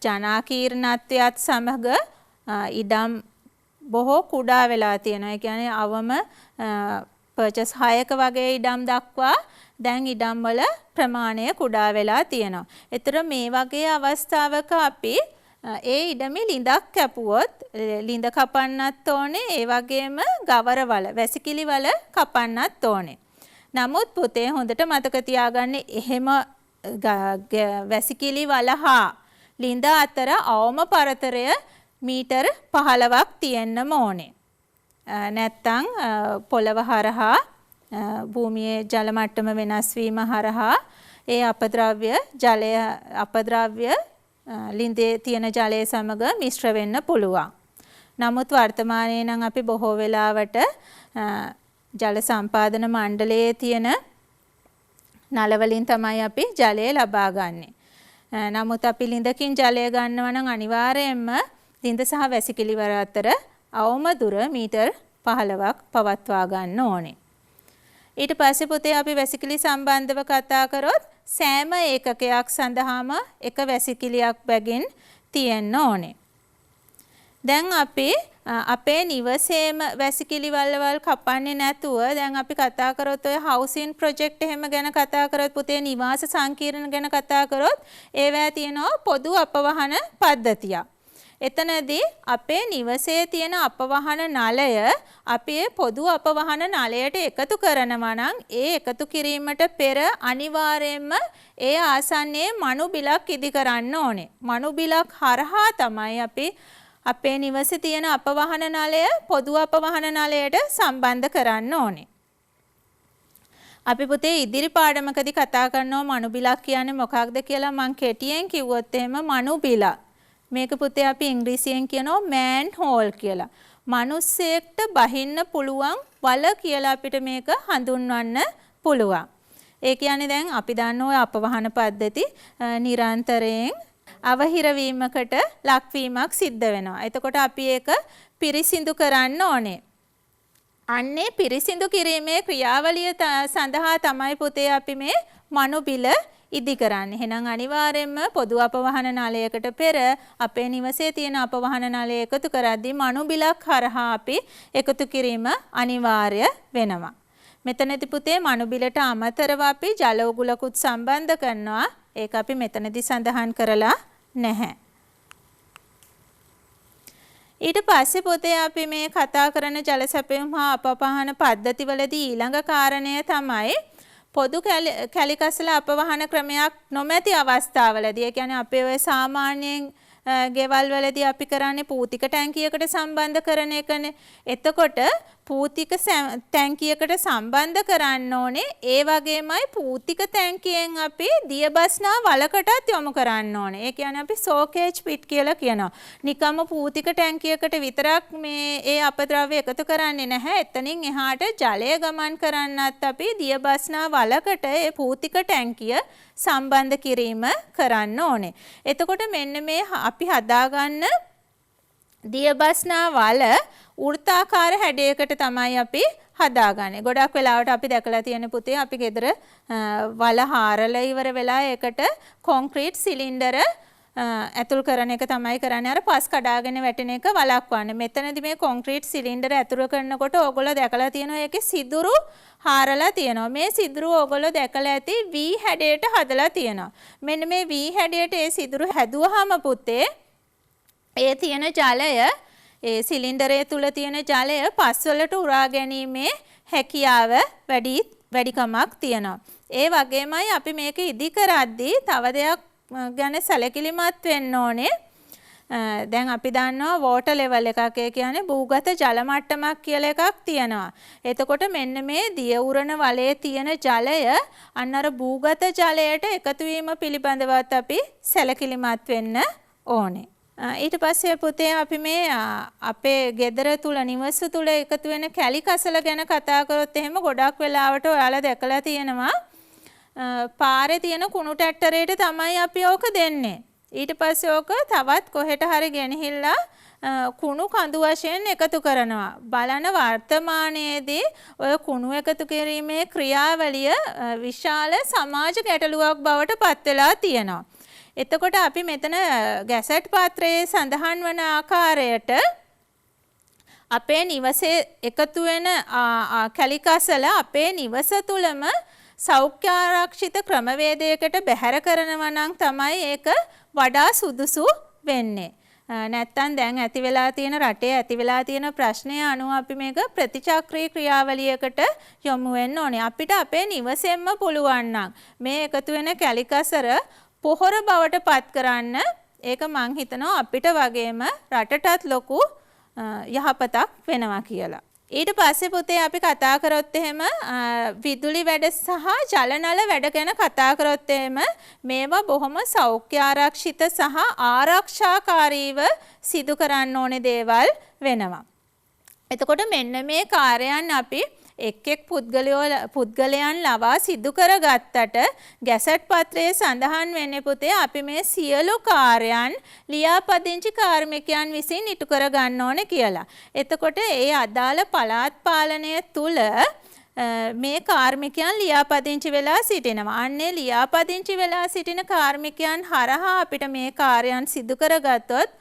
ජනාකීර්ණත්වයත් සමග ඉඩම් බොහෝ කුඩා වෙලා තියෙනවා. ඒ කියන්නේ අවම පර්චස් 6ක වගේ ඉඩම් දක්වා දැන් ඉඩම් වල ප්‍රමාණය කුඩා වෙලා තියෙනවා. ඒතර මේ වගේ අවස්ථාවක අපි ඒ ඉඩමේ ලිඳක් කැපුවොත් ලිඳ කපන්නත් ඕනේ. ඒ වගේම ගවරවල වැසිකිලි වල කපන්නත් ඕනේ. නමුත් පුතේ හොඳට මතක තියාගන්න එහෙම වැසිකිලි වල හා ලිඳ අතර අවම පරතරය මීටර් 15ක් තියෙන්නම ඕනේ. නැත්තම් පොළව හරහා භූමියේ ජල මට්ටම වෙනස් වීම හරහා ඒ අපද්‍රව්‍ය ලිඳේ තියෙන ජලය සමග මිශ්‍ර වෙන්න පුළුවන්. නමුත් වර්තමානයේ නම් අපි බොහෝ වෙලාවට ජල සම්පාදන මණ්ඩලයේ තියෙන නල වලින් තමයි අපි ජලය ලබා ගන්නෙ. නමුත් අපි ලිඳකින් ජලය ගන්නවා නම් අනිවාර්යයෙන්ම ලිඳ සහ වැසිකිලි වල අතර අවම දුර මීටර් 15ක් පවත්වා ගන්න ඕනේ. ඊට පස්සේ පුතේ අපි වැසිකිලි සම්බන්ධව කතා කරොත් සෑම ඒකකයක් සඳහාම එක වැසිකිලියක් බැගින් තියෙන්න ඕනේ. දැන් අපි අපේ නිවසේම වැසිකිලි වලවල් කපන්නේ නැතුව දැන් අපි කතා කරොත් ඔය හවුසින් ප්‍රොජෙක්ට් එහෙම ගැන කතා කරොත් පුතේ නිවාස සංකීර්ණ ගැන කතා කරොත් ඒවැ තියෙනවා පොදු අපවහන පද්ධතියක්. එතනදී අපේ නිවසේ තියෙන අපවහන නලය අපි පොදු අපවහන නලයට එකතු කරනවා නම් ඒ එකතු කිරීමට පෙර අනිවාර්යයෙන්ම ඒ ආසන්නයේ මණු බිලක් ඉදි කරන්න ඕනේ. මණු බිලක් හරහා තමයි අපි අපේ නිවසේ තියෙන අපවහන නලය පොදු අපවහන නලයට සම්බන්ධ කරන්න ඕනේ. අපි පුතේ ඉදිරි පාඩමකදී කතා කරනවා මණු බිලක් කියන්නේ මොකක්ද කියලා. මම කෙටියෙන් කිව්වොත් එහෙම මණු බිලක්. මේක පුතේ අපි ඉංග්‍රීසියෙන් කියනවා මෑන් හෝල් කියලා. මිනිස්සෙක්ට බහින්න පුළුවන් වල කියලා අපිට මේක හඳුන්වන්න පුළුවන්. ඒ කියන්නේ දැන් අපි දන්න ඔය අපවහන පද්ධති නිරන්තරයෙන් අවහිර වීමකට ලක්වීමක් සිද්ධ වෙනවා. එතකොට අපි ඒක පිරිසිදු කරන්න ඕනේ. අන්නේ පිරිසිදු කිරීමේ ක්‍රියාවලිය සඳහා තමයි පුතේ අපි මේ මණු බිල ඉදි කරන්නේ. එහෙනම් අනිවාර්යයෙන්ම පොදු අපවහන නලයකට පෙර අපේ නිවසේ තියෙන අපවහන නලය එකතු කරද්දී මණු බිලක් හරහා අපි එකතු කිරීම අනිවාර්ය වෙනවා. මෙතනදී පුතේ මණු බිලට අමතරව අපි ජල උගුලකුත් සම්බන්ධ කරනවා. ඒක අපි මෙතනදී සඳහන් කරලා නැහැ. ඊට පස්සේ පුතේ අපි මේ කතා කරන ජල සැපයුම් හා අපවහන පද්ධතිවලදී ඊළඟ කාරණය තමයි පොදු කැලිකසල අපවහන ක්‍රමයක් නොමැති අවස්ථාවලදී. ඒ කියන්නේ අපේ ඔය සාමාන්‍යයෙන් ගෙවල් වලදී අපි කරන්නේ පූතික ටැංකියකට සම්බන්ධ කරන එකනේ. එතකොට පූතික ටැංකියකට සම්බන්ධ කරන්න ඕනේ. ඒ වගේමයි පූතික ටැංකියෙන් අපි දියබස්නා වලකටත් යොමු කරන්න ඕනේ. ඒ කියන්නේ අපි සෝකේජ් පිට් කියලා කියනවා. නිකම්ම පූතික ටැංකියකට විතරක් මේ ඒ අපද්‍රව්‍ය එකතු කරන්නේ නැහැ. එතනින් එහාට ජලය ගමන් කරන්නත් අපි දියබස්නා වලකට ඒ පූතික ටැංකිය සම්බන්ධ කිරීම කරන්න ඕනේ. එතකොට මෙන්න මේ අපි හදාගන්න දියබස්නා වල වෘත්තාකාර හැඩයකට තමයි අපි හදාගන්නේ. ගොඩක් වෙලාවට අපි දැකලා තියෙන පුතේ අපි ගෙදර වල හාරලා ඉවර වෙලා ඒකට කොන්ක්‍රීට් සිලින්ඩර ඇතුල් කරන එක තමයි කරන්නේ. අර පස් කඩාගෙන වැටෙන එක වළක්වන්න. මෙතනදී මේ කොන්ක්‍රීට් සිලින්ඩර ඇතුල් කරනකොට ඕගොල්ලෝ දැකලා තියෙනවා ඒකේ සිදුරු හාරලා තියෙනවා. මේ සිදුරු ඕගොල්ලෝ දැකලා ඇති V හැඩයට හදලා තියෙනවා. මෙන්න මේ V හැඩයට ඒ සිදුරු හැදුවාම පුතේ ඒ තියෙන ජලය ඒ සිලින්ඩරය තුල තියෙන ජලය පස්වලට උරා ගැනීමේ හැකියාව වැඩිකමක් තියෙනවා. ඒ වගේමයි අපි මේක ඉදි කරද්දී තව දෙයක් ගැන සැලකිලිමත් වෙන්න ඕනේ. දැන් අපි දන්නවා වෝටර් ලෙවල් එකක්. ඒ කියන්නේ භූගත ජල මට්ටමක් කියලා එකක් තියෙනවා. එතකොට මෙන්න මේ දිය උරන වලේ තියෙන ජලය අන්න අර භූගත ජලයට එකතු වීම පිළිබඳවත් අපි සැලකිලිමත් වෙන්න ඕනේ. ඊට පස්සේ පුතේ අපි මේ අපේ ගෙදර තුල නිවස තුල එකතු වෙන කැලි කසල ගැන කතා කරොත් එහෙම ගොඩක් වෙලාවට ඔයාලා දැකලා තියෙනවා පාරේ තියෙන කුණු ටැක්ටරේට තමයි අපි ඕක දෙන්නේ. ඊට පස්සේ ඕක තවත් කොහෙට හරි ගෙනහිල්ලා කුණු කඳු වශයෙන් එකතු කරනවා. බලන වර්තමානයේදී ඔය කුණු එකතු කිරීමේ ක්‍රියාවලිය විශාල සමාජ ගැටලුවක් බවට පත් වෙලා තියෙනවා. එතකොට අපි මෙතන ගැසට් පත්‍රයේ සඳහන් වන ආකාරයට අපේ නිවසේ එකතු වෙන කැලිකසල අපේ නිවස තුලම සෞඛ්‍ය ආරක්ෂිත ක්‍රමවේදයකට බැහැර කරනවා නම් තමයි ඒක වඩා සුදුසු වෙන්නේ. නැත්තම් දැන් ඇති වෙලා තියෙන රටේ ඇති වෙලා තියෙන ප්‍රශ්නය අනුව අපි මේක ප්‍රතිචක්‍රීය ක්‍රියාවලියකට යොමු වෙන්න ඕනේ. අපිට අපේ නිවසෙන්ම පුළුවන් නම් මේ එකතු වෙන කැලිකසර පොහොර බවට පත් කරන්න ඒක මං හිතනවා අපිට වගේම රටටත් ලොකු යහපතක් වෙනවා කියලා. ඊට පස්සේ පුතේ අපි කතා කරොත් එහෙම විදුලි වැඩ සහ ජල නල වැඩ ගැන කතා කරොත් එහෙම මේවා බොහොම සෞඛ්‍ය ආරක්ෂිත සහ ආරක්ෂාකාරීව සිදු කරන්න ඕනේ දේවල් වෙනවා. එතකොට මෙන්න මේ කාර්යයන් අපි එක් එක් පුද්ගලයන් ලවා සිදු කරගත්තට ගැසට් පත්‍රයේ සඳහන් වෙන්නේ පුතේ අපි මේ සියලු කාර්යයන් ලියාපදිංචි කාර්මිකයන් විසින් ඉටු කර ගන්න ඕනේ කියලා. එතකොට ඒ අදාළ පළාත් පාලනය තුල මේ කාර්මිකයන් ලියාපදිංචි වෙලා සිටිනවා. අන්නේ ලියාපදිංචි වෙලා සිටින කාර්මිකයන් හරහා අපිට මේ කාර්යයන් සිදු කරගත්තොත්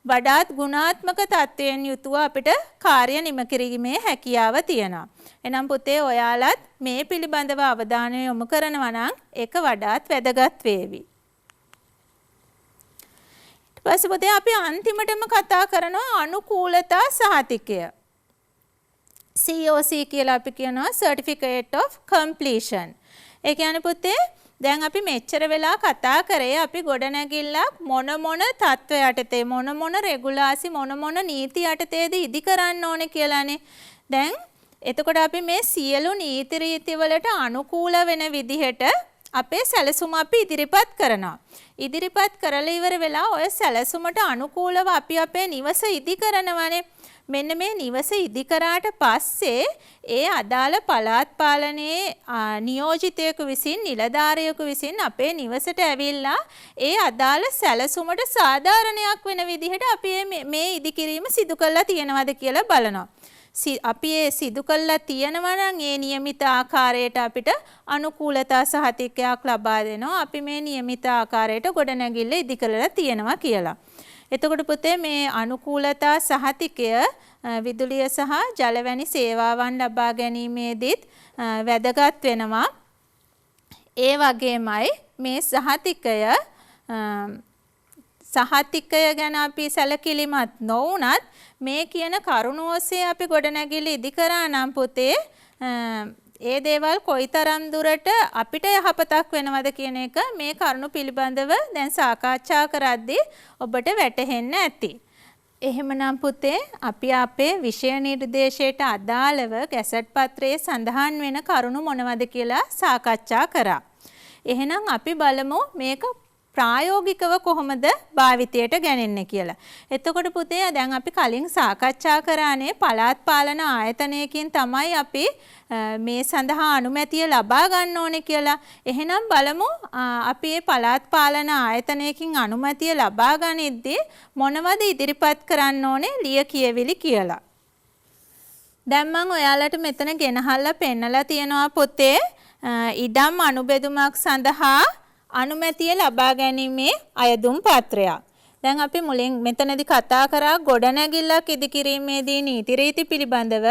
වඩාත් ගුණාත්මක තත්වයෙන් යුතුව අපිට කාර්ය නිම කිරීමේ හැකියාව තියෙනවා. එනම් පුතේ ඔයාලත් මේ පිළිබඳව අවධානය යොමු කරනවා නම් ඒක වඩාත් වැදගත් වේවි. ඊට පස්සේ පුතේ අපි අන්තිමටම කතා කරනවා අනුකූලතා සහතිකය. COC කියලා අපි කියනවා Certificate of Completion. ඒ කියන්නේ පුතේ දැන් අපි මෙච්චර වෙලා කතා කරේ අපි ගොඩනැගිල්ලක් මොන තත්ත්ව යටතේ මොන රෙගුලාසි මොන නීති යටතේද ඉදි කරන්න ඕනේ කියලානේ. දැන් එතකොට අපි මේ සියලු නීති රීති වලට අනුකූල වෙන විදිහට අපේ සැලසුම අපි ඉදිරිපත් කරනවා. ඉදිරිපත් කරලා ඉවර වෙලා ඔය සැලසුමට අනුකූලව අපි අපේ නිවස ඉදි කරනවානේ. මෙන්න මේ නිවස ඉදි කරාට පස්සේ ඒ අදාළ පළාත් පාලනයේ නියෝජිතයෙකු විසින් නිලධාරියෙකු විසින් අපේ නිවසට ඇවිල්ලා ඒ අදාළ සැලසුමට සාධාරණයක් වෙන විදිහට අපි මේ ඉදිකිරීම සිදු කරලා තියෙනවද කියලා බලනවා. අපි ඒ සිදු කරලා තියෙනවා නම් ඒ નિયમિત ආකාරයට අපිට අනුකූලතා සහතිකයක් ලබා දෙනවා. අපි මේ નિયમિત ආකාරයට ගොඩනැගිල්ල ඉදි කරලා තියෙනවා කියලා. එතකොට පුතේ මේ අනුකූලතා සහතිකය විදුලිය සහ ජල වැනි සේවාවන් ලබා ගැනීමේදීත් වැදගත් වෙනවා. ඒ වගේමයි මේ සහතිකය ගැන අපි සැලකිලිමත් නොවුනත් මේ කියන කරුණ ඔස්සේ අපි ගොඩනැගිලි ඉදි කරා නම් පුතේ ඒ දේවල් කොයිතරම් දුරට අපිට යහපතක් වෙනවද කියන එක මේ කරුණු පිළිබඳව දැන් සාකච්ඡා කරද්දී ඔබට වැටහෙන්න ඇති. එහෙමනම් පුතේ අපි අපේ විෂය නිර්දේශයට අදාළව ගැසට් පත්‍රයේ සඳහන් වෙන කරුණු මොනවද කියලා සාකච්ඡා කරා. එහෙනම් අපි බලමු මේක ප්‍රායෝගිකව කොහොමද භාවිතයට ගැනෙන්නේ කියලා. එතකොට පුතේ දැන් අපි කලින් සාකච්ඡා කරානේ පළාත් පාලන ආයතනයකින් තමයි අපි මේ සඳහා අනුමැතිය ලබා ගන්න ඕනේ කියලා. එහෙනම් බලමු අපි මේ පළාත් පාලන ආයතනයකින් අනුමැතිය ලබා ගනිද්දී මොනවද ඉදිරිපත් කරන්න ඕනේ ලියකියවිලි කියලා. දැන් මම ඔයාලට මෙතන ගෙනහල්ලා පෙන්නලා තියෙනවා පුතේ ඉඩම් අනුබෙදුමක් සඳහා අනුමැතිය ලබා ගැනීමේ අයදුම් පත්‍රයක්. දැන් අපි මුලින් මෙතනදී කතා කරා ගොඩනැගිල්ලක් ඉදිකිරීමේදී නීති රීති පිළිබඳව.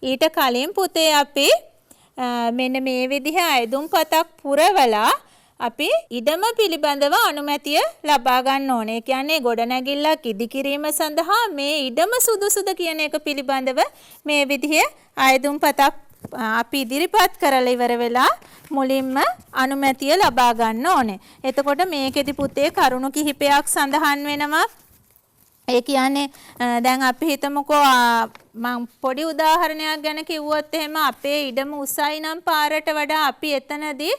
ඊට කලින් පුතේ අපි මෙන්න මේ විදිහේ අයදුම් පතක් පුරවලා අපි ඉඩම පිළිබඳව අනුමැතිය ලබා ගන්න ඕනේ. ඒ කියන්නේ ගොඩනැගිල්ලක් ඉදිකිරීම සඳහා මේ ඉඩම සුදුසුද කියන එක පිළිබඳව මේ විදිහේ අයදුම් පතක් අපි ඉදිරිපත් කරලා ඉවර වෙලා මුලින්ම අනුමැතිය ලබා ගන්න ඕනේ. එතකොට මේකෙදි පුතේ කරුණු කිහිපයක් සඳහන් වෙනවා. ඒ කියන්නේ දැන් අපි හිතමුකෝ මම පොඩි උදාහරණයක් ගැන කිව්වොත් එහෙම අපේ ඉඩම උසයි නම් පාරට වඩා අපි එතනදී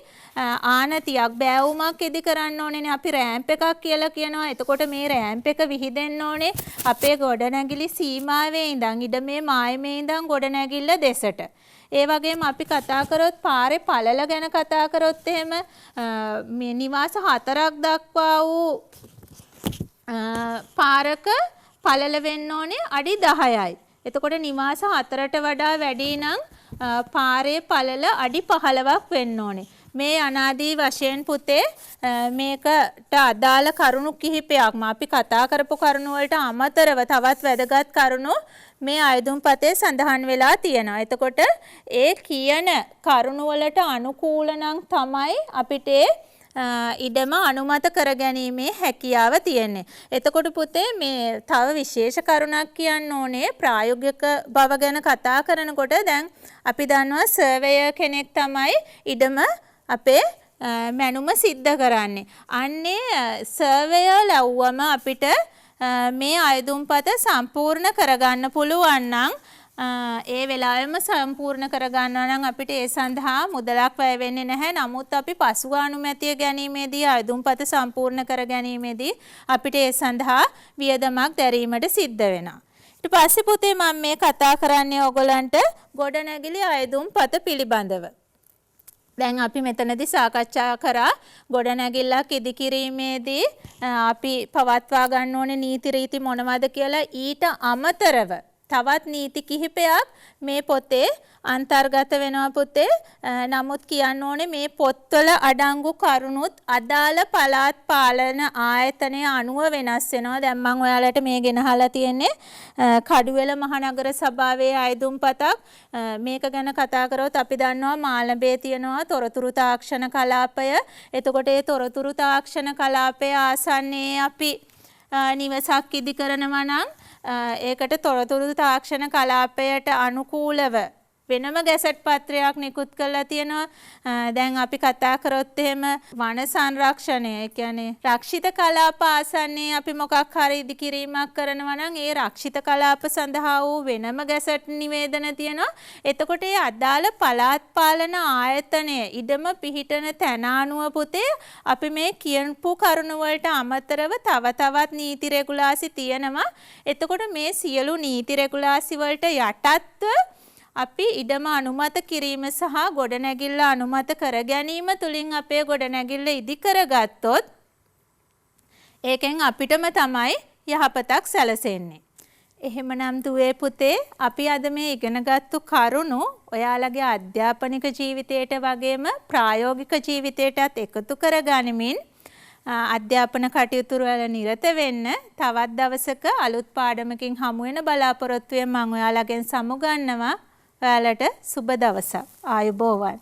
ආනතියක් බෑවුමක් ඉදි කරන්න ඕනේනේ. අපි රෑම්ප් එකක් කියලා කියනවා. එතකොට මේ රෑම්ප් එක විහිදෙන්න ඕනේ අපේ ගොඩනැගිලි සීමාවේ ඉඳන් ඉඩමේ මායමේ ඉඳන් ගොඩනැගිල්ල දෙසට. ඒ වගේම අපි කතා කරොත් පාරේ පළල ගැන කතා කරොත් එහෙම මේ නිවාස 4ක් දක්වා වූ පාරක පළල වෙන්න ඕනේ අඩි 10යි. එතකොට නිවාස 4ට වඩා වැඩි නම් පාරේ පළල අඩි 15ක් වෙන්න ඕනේ. මේ අනාදී වශයෙන් පුතේ මේකට අදාළ කරුණු කිහිපයක්ම අපි කතා කරපු කරුණු වලට අමතරව තවත් වැදගත් කරුණු මේ අයදුම් පතේ සඳහන් වෙලා තියෙනවා. එතකොට ඒ කියන කරුණු වලට අනුකූල නම් තමයි අපිට ඉඩම අනුමත කරගැනීමේ හැකියාව තියෙන්නේ. එතකොට පුතේ මේ තව විශේෂ කරුණක් කියන්න ඕනේ ප්‍රායෝගික බව ගැන කතා කරනකොට දැන් අපි දන්නවා සර්වේයර් කෙනෙක් තමයි ඉඩම අපේ මැනුම සිද්ධ කරන්නේ. අන්නේ සර්වේයර් ලැබුවම අපිට මේ අයදුම්පත සම්පූර්ණ කරගන්න පුළුවන් නම් ඒ වෙලාවෙම සම්පූර්ණ කරගන්නවා නම් අපිට ඒ සඳහා මුදලක් වැය වෙන්නේ නැහැ. නමුත් අපි පසුව අනුමැතිය ගැනීමේදී අයදුම්පත සම්පූර්ණ කර ගැනීමේදී අපිට ඒ සඳහා වියදමක් දැරීමට සිද්ධ වෙනවා. ඊට පස්සේ පුතේ මම මේ කතා කරන්නේ ඔයගලන්ට ගොඩනැගිලි අයදුම්පත පිළිබඳව. දැන් අපි මෙතනදී සාකච්ඡා කරා ගොඩනැගිල්ලක් ඉදිකිරීමේදී අපි පවත්වා ගන්න ඕනේ නීති රීති මොනවද කියලා. ඊට අමතරව තවත් නීති කිහිපයක් මේ පොතේ අන්තර්ගත වෙනවා පුතේ. නමුත් කියන්න ඕනේ මේ පොත්වල අඩංගු කරුණුත් අදාළ පළාත් පාලන ආයතනය අනුව වෙනස් වෙනවා. දැන් මම ඔයාලට මේ ගෙනහලා තියෙන්නේ කඩුවෙල මහනගර සභාවේ අයදුම්පතක්. මේක ගැන කතා කරොත් අපි දන්නවා මාළඹේ තියෙනවා තොරතුරු තාක්ෂණ කලාපය. එතකොට ඒ තොරතුරු තාක්ෂණ කලාපය ආසන්නයේ අපි නිවසක් ඉදි කරනවා නම් ඒකට තොරතුරු තාක්ෂණ කලාපයට අනුකූලව වෙනම ගැසට් පත්‍රයක් නිකුත් කරලා තියෙනවා. දැන් අපි කතා කරොත් එහෙම වන සංරක්ෂණය, ඒ කියන්නේ රක්ෂිත කලාප ආසන්නයේ අපි මොකක් හරි ඉදිකිරීමක් කරනවා නම් ඒ රක්ෂිත කලාප සඳහා වූ වෙනම ගැසට් නිවේදන තියෙනවා. එතකොට ඒ අදාළ පළාත් පාලන ආයතනය ඉඩම පිහිටන තැන අනුව පුතේ අපි මේ කියපු කරුණු වලට අමතරව තව තවත් නීති රෙගුලාසි තියෙනවා. එතකොට මේ සියලු නීති රෙගුලාසි වලට යටත්ව අපි ඉඩම අනුමත කිරීම සහ ගොඩනැගිල්ල අනුමත කර ගැනීම තුළින් අපේ ගොඩනැගිල්ල ඉදි කරගත්තොත් ඒකෙන් අපිටම තමයි යහපතක් සැලසෙන්නේ. එහෙමනම් දුවේ පුතේ අපි අද මේ ඉගෙනගත්තු කරුණු ඔයාලගේ අධ්‍යාපනික ජීවිතයට වගේම ප්‍රායෝගික ජීවිතයටත් එකතු කරගනිමින් අධ්‍යාපන කටයුතු වල නිරත වෙන්න. තවත් දවසක අලුත් පාඩමකින් හමු වෙන බලාපොරොත්තුවෙන් මම ඔයාලගෙන් සමුගන්නවා. ඔයාලට සුබ දවසක්. ආයුබෝවන්.